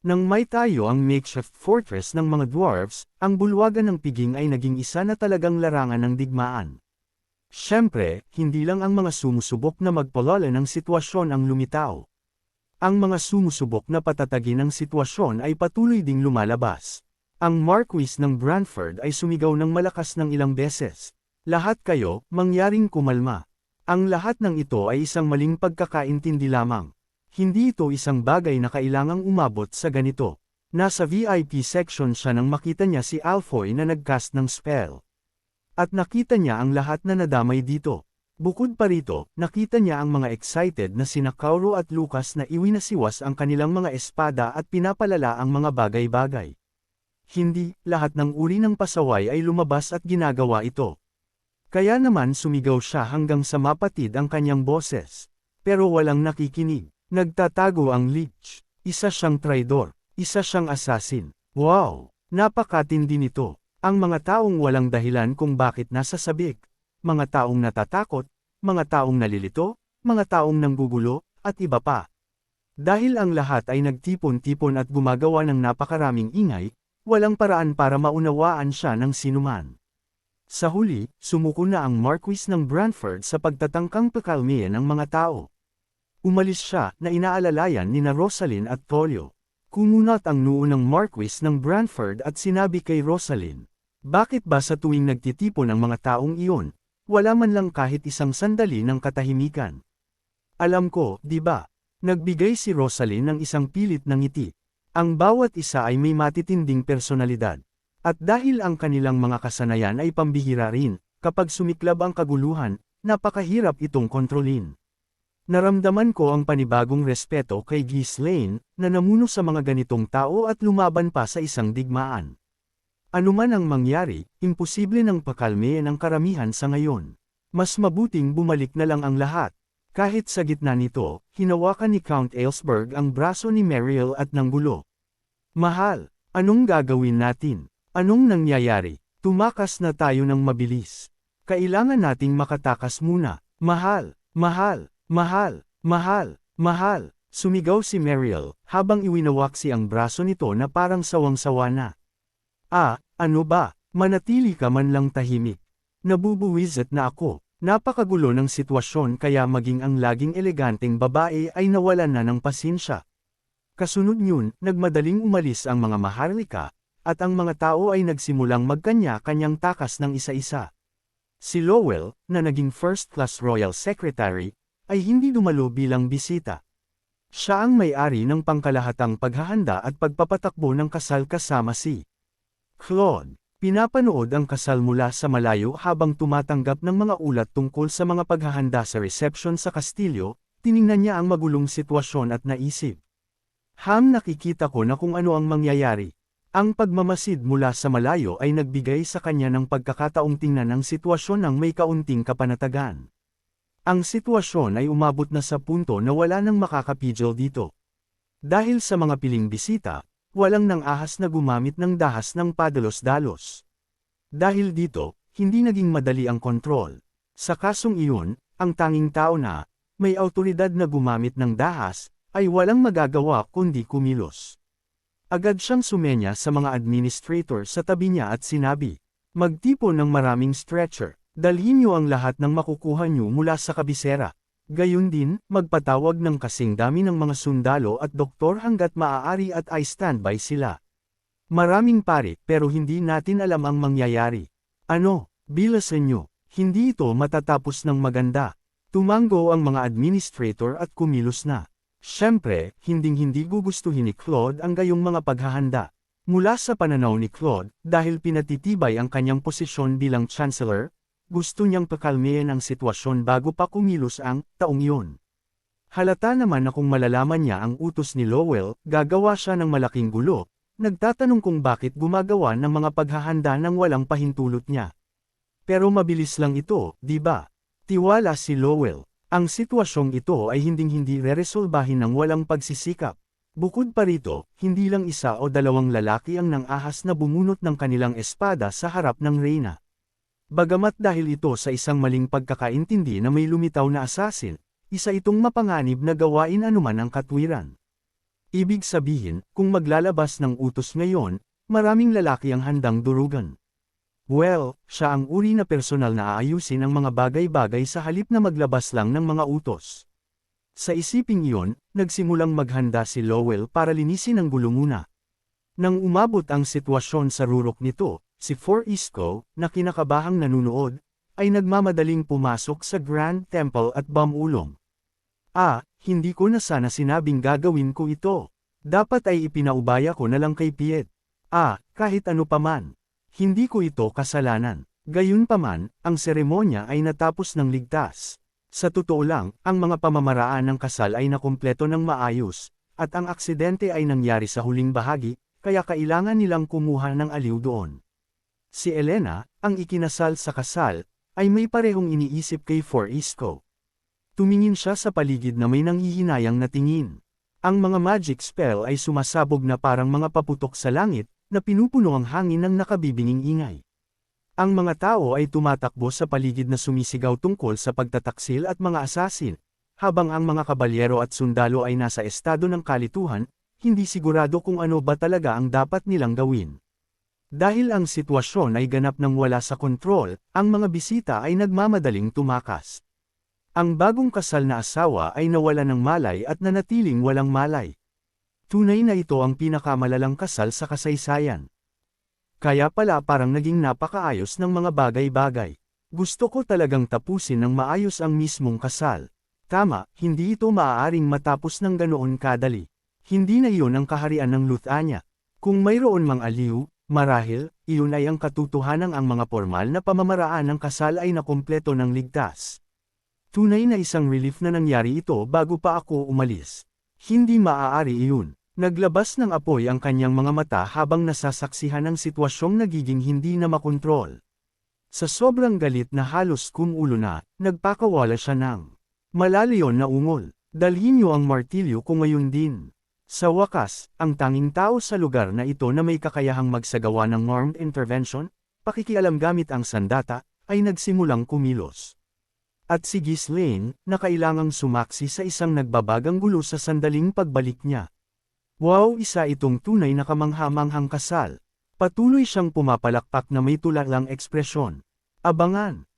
Nang may tayo ang makeshift fortress ng mga dwarves, ang bulwagan ng piging ay naging isa na talagang larangan ng digmaan. Siyempre, hindi lang ang mga sumusubok na magpalala ng sitwasyon ang lumitaw. Ang mga sumusubok na patatagin ng sitwasyon ay patuloy ding lumalabas. Ang Marquis ng Branford ay sumigaw ng malakas ng ilang beses. Lahat kayo, mangyaring kumalma. Ang lahat ng ito ay isang maling pagkakaintindi lamang. Hindi ito isang bagay na kailangang umabot sa ganito. Nasa VIP section siya nang makita niya si Alfoy na nagcast ng spell. At nakita niya ang lahat na nadamay dito. Bukod pa rito, nakita niya ang mga excited na sina Kauro at Lucas na iwinasiwas ang kanilang mga espada at pinapalala ang mga bagay-bagay. Hindi, lahat ng uri ng pasaway ay lumabas at ginagawa ito. Kaya naman sumigaw siya hanggang sa mapatid ang kanyang boses. Pero walang nakikinig. Nagtatago ang Lich. Isa siyang traidor. Isa siyang assassin. Wow! Napakatindi nito. Ang mga taong walang dahilan kung bakit nasa sabik. Mga taong natatakot, mga taong nalilito, mga taong nanggugulo, at iba pa. Dahil ang lahat ay nagtipon-tipon at gumagawa ng napakaraming ingay, walang paraan para maunawaan siya ng sinuman. Sa huli, sumuko na ang Marquis ng Branford sa pagtatangkang pakalmihan ng mga tao. Umalis siya na inaalalayan ni na Rosaline at Tolio. Kumunat ang noo ng Marquis ng Branford at sinabi kay Rosaline, bakit ba sa tuwing nagtitipon ang mga taong iyon, wala man lang kahit isang sandali ng katahimikan. Alam ko, di ba? Nagbigay si Rosaline ng isang pilit na ngiti. Ang bawat isa ay may matitinding personalidad. At dahil ang kanilang mga kasanayan ay pambihira rin, kapag sumiklab ang kaguluhan, napakahirap itong kontrolin. Naramdaman ko ang panibagong respeto kay Ghislaine, na namuno sa mga ganitong tao at lumaban pa sa isang digmaan. Anuman ang mangyari, imposible nang pakalmehin ang karamihan sa ngayon. Mas mabuting bumalik na lang ang lahat. Kahit sa gitna nito, hinawakan ni Count Aylesbury ang braso ni Mariel at nanggulo. Mahal, anong gagawin natin? Anong nangyayari? Tumakas na tayo ng mabilis. Kailangan nating makatakas muna. Mahal, mahal, mahal, mahal, mahal, sumigaw si Mariel, habang iwinawaksi ang braso nito na parang sawang-sawa na. Ano ba? Manatili ka man lang tahimik. Nabubuwisit na ako. Napakagulo ng sitwasyon kaya maging ang laging eleganteng babae ay nawalan na ng pasensya. Kasunod yun, nagmadaling umalis ang mga maharlika, at ang mga tao ay nagsimulang magkanya-kanyang takas ng isa-isa. Si Lowell, na naging first-class royal secretary, ay hindi dumalo bilang bisita. Siya ang may-ari ng pangkalahatang paghahanda at pagpapatakbo ng kasal kasama si Claude. Pinapanood ang kasal mula sa malayo habang tumatanggap ng mga ulat tungkol sa mga paghahanda sa reception sa kastilyo, tiningnan niya ang magulong sitwasyon at naisip. Nakikita ko na kung ano ang mangyayari. Ang pagmamasid mula sa malayo ay nagbigay sa kanya ng pagkakataong tingnan ang sitwasyon ng may kaunting kapanatagan. Ang sitwasyon ay umabot na sa punto na wala nang makakapigil dito. Dahil sa mga piling bisita, walang nang ahas na gumamit ng dahas ng padalos-dalos. Dahil dito, hindi naging madali ang kontrol. Sa kasong iyon, ang tanging tao na may awtoridad na gumamit ng dahas ay walang magagawa kundi kumilos. Agad siyang sumenya sa mga administrator sa tabi niya at sinabi, "Magtipon ng maraming stretcher, dalhin niyo ang lahat ng makukuha niyo mula sa kabisera. Gayun din, magpatawag ng kasing dami ng mga sundalo at doktor hanggat maaari at ay standby sila. Maraming pare, pero hindi natin alam ang mangyayari. Bilasan nyo, hindi ito matatapos ng maganda." Tumango ang mga administrator at kumilos na. Siyempre, hinding-hindi gugustuhin ni Claude ang gayong mga paghahanda. Mula sa pananaw ni Claude, dahil pinatitibay ang kanyang posisyon bilang chancellor, gusto niyang pakalmehin ang sitwasyon bago pa kumilos ang taong iyon. Halata naman na kung malalaman niya ang utos ni Lowell, gagawa siya ng malaking gulo, nagtatanong kung bakit gumagawa ng mga paghahanda nang walang pahintulot niya. Pero mabilis lang ito, di ba? Tiwala si Lowell. Ang sitwasyong ito ay hinding-hindi reresolbahin ng walang pagsisikap. Bukod pa rito, hindi lang isa o dalawang lalaki ang nang-ahas na bumunot ng kanilang espada sa harap ng reyna. Bagamat dahil ito sa isang maling pagkakaintindi na may lumitaw na assassin, isa itong mapanganib na gawain anuman ang katwiran. Ibig sabihin, kung maglalabas ng utos ngayon, maraming lalaki ang handang durugan. Well, siya ang uri na personal na aayusin ang mga bagay-bagay sa halip na maglabas lang ng mga utos. Sa isiping iyon, nagsimulang maghanda si Lowell para linisin ang gulo muna. Nang umabot ang sitwasyon sa rurok nito, si Forisco, na kinakabahang nanunood, ay nagmamadaling pumasok sa Grand Temple at bumulong. Hindi ko na sana sinabing gagawin ko ito. Dapat ay ipinaubaya ko na lang kay Piet. Kahit ano paman. Hindi ko ito kasalanan. Gayunpaman, ang seremonya ay natapos ng ligtas. Sa totoo lang, ang mga pamamaraan ng kasal ay nakumpleto ng maayos, at ang aksidente ay nangyari sa huling bahagi, kaya kailangan nilang kumuha ng aliw doon. Si Elena, ang ikinasal sa kasal, ay may parehong iniisip kay Forisco. Tumingin siya sa paligid na may nanghihinayang na tingin. Ang mga magic spell ay sumasabog na parang mga paputok sa langit, na pinupuno ang hangin ng nakabibinging ingay. Ang mga tao ay tumatakbo sa paligid na sumisigaw tungkol sa pagtataksil at mga asasin, habang ang mga kabalyero at sundalo ay nasa estado ng kalituhan, hindi sigurado kung ano ba talaga ang dapat nilang gawin. Dahil ang sitwasyon ay ganap nang wala sa kontrol, ang mga bisita ay nagmamadaling tumakas. Ang bagong kasal na asawa ay nawala ng malay at nanatiling walang malay. Tunay na ito ang pinakamalalang kasal sa kasaysayan. Kaya pala parang naging napakaayos ng mga bagay-bagay. Gusto ko talagang tapusin ng maayos ang mismong kasal. Tama, hindi ito maaaring matapos ng ganoon kadali. Hindi na iyon ang kaharian ng Luthania. Kung mayroon mang aliw, marahil, iyon ay ang katotohanan ang mga formal na pamamaraan ng kasal ay nakumpleto ng ligtas. Tunay na isang relief na nangyari ito bago pa ako umalis. Hindi maaari iyon. Naglabas ng apoy ang kanyang mga mata habang nasasaksihan ng sitwasyong nagiging hindi na makontrol. Sa sobrang galit na halos kumulo na, nagpakawala siya ng malalayon na ungol. Dalhin niyo ang martilyo ko ngayon din. Sa wakas, ang tanging tao sa lugar na ito na may kakayahang magsagawa ng armed intervention, pakikialam gamit ang sandata, ay nagsimulang kumilos. At si Ghislaine, na kailangang sumaksi sa isang nagbabagang gulo sa sandaling pagbalik niya. Wow, isa itong tunay na kamangha-manghang kasal. Patuloy siyang pumapalakpak na may tulalang ekspresyon. Abangan!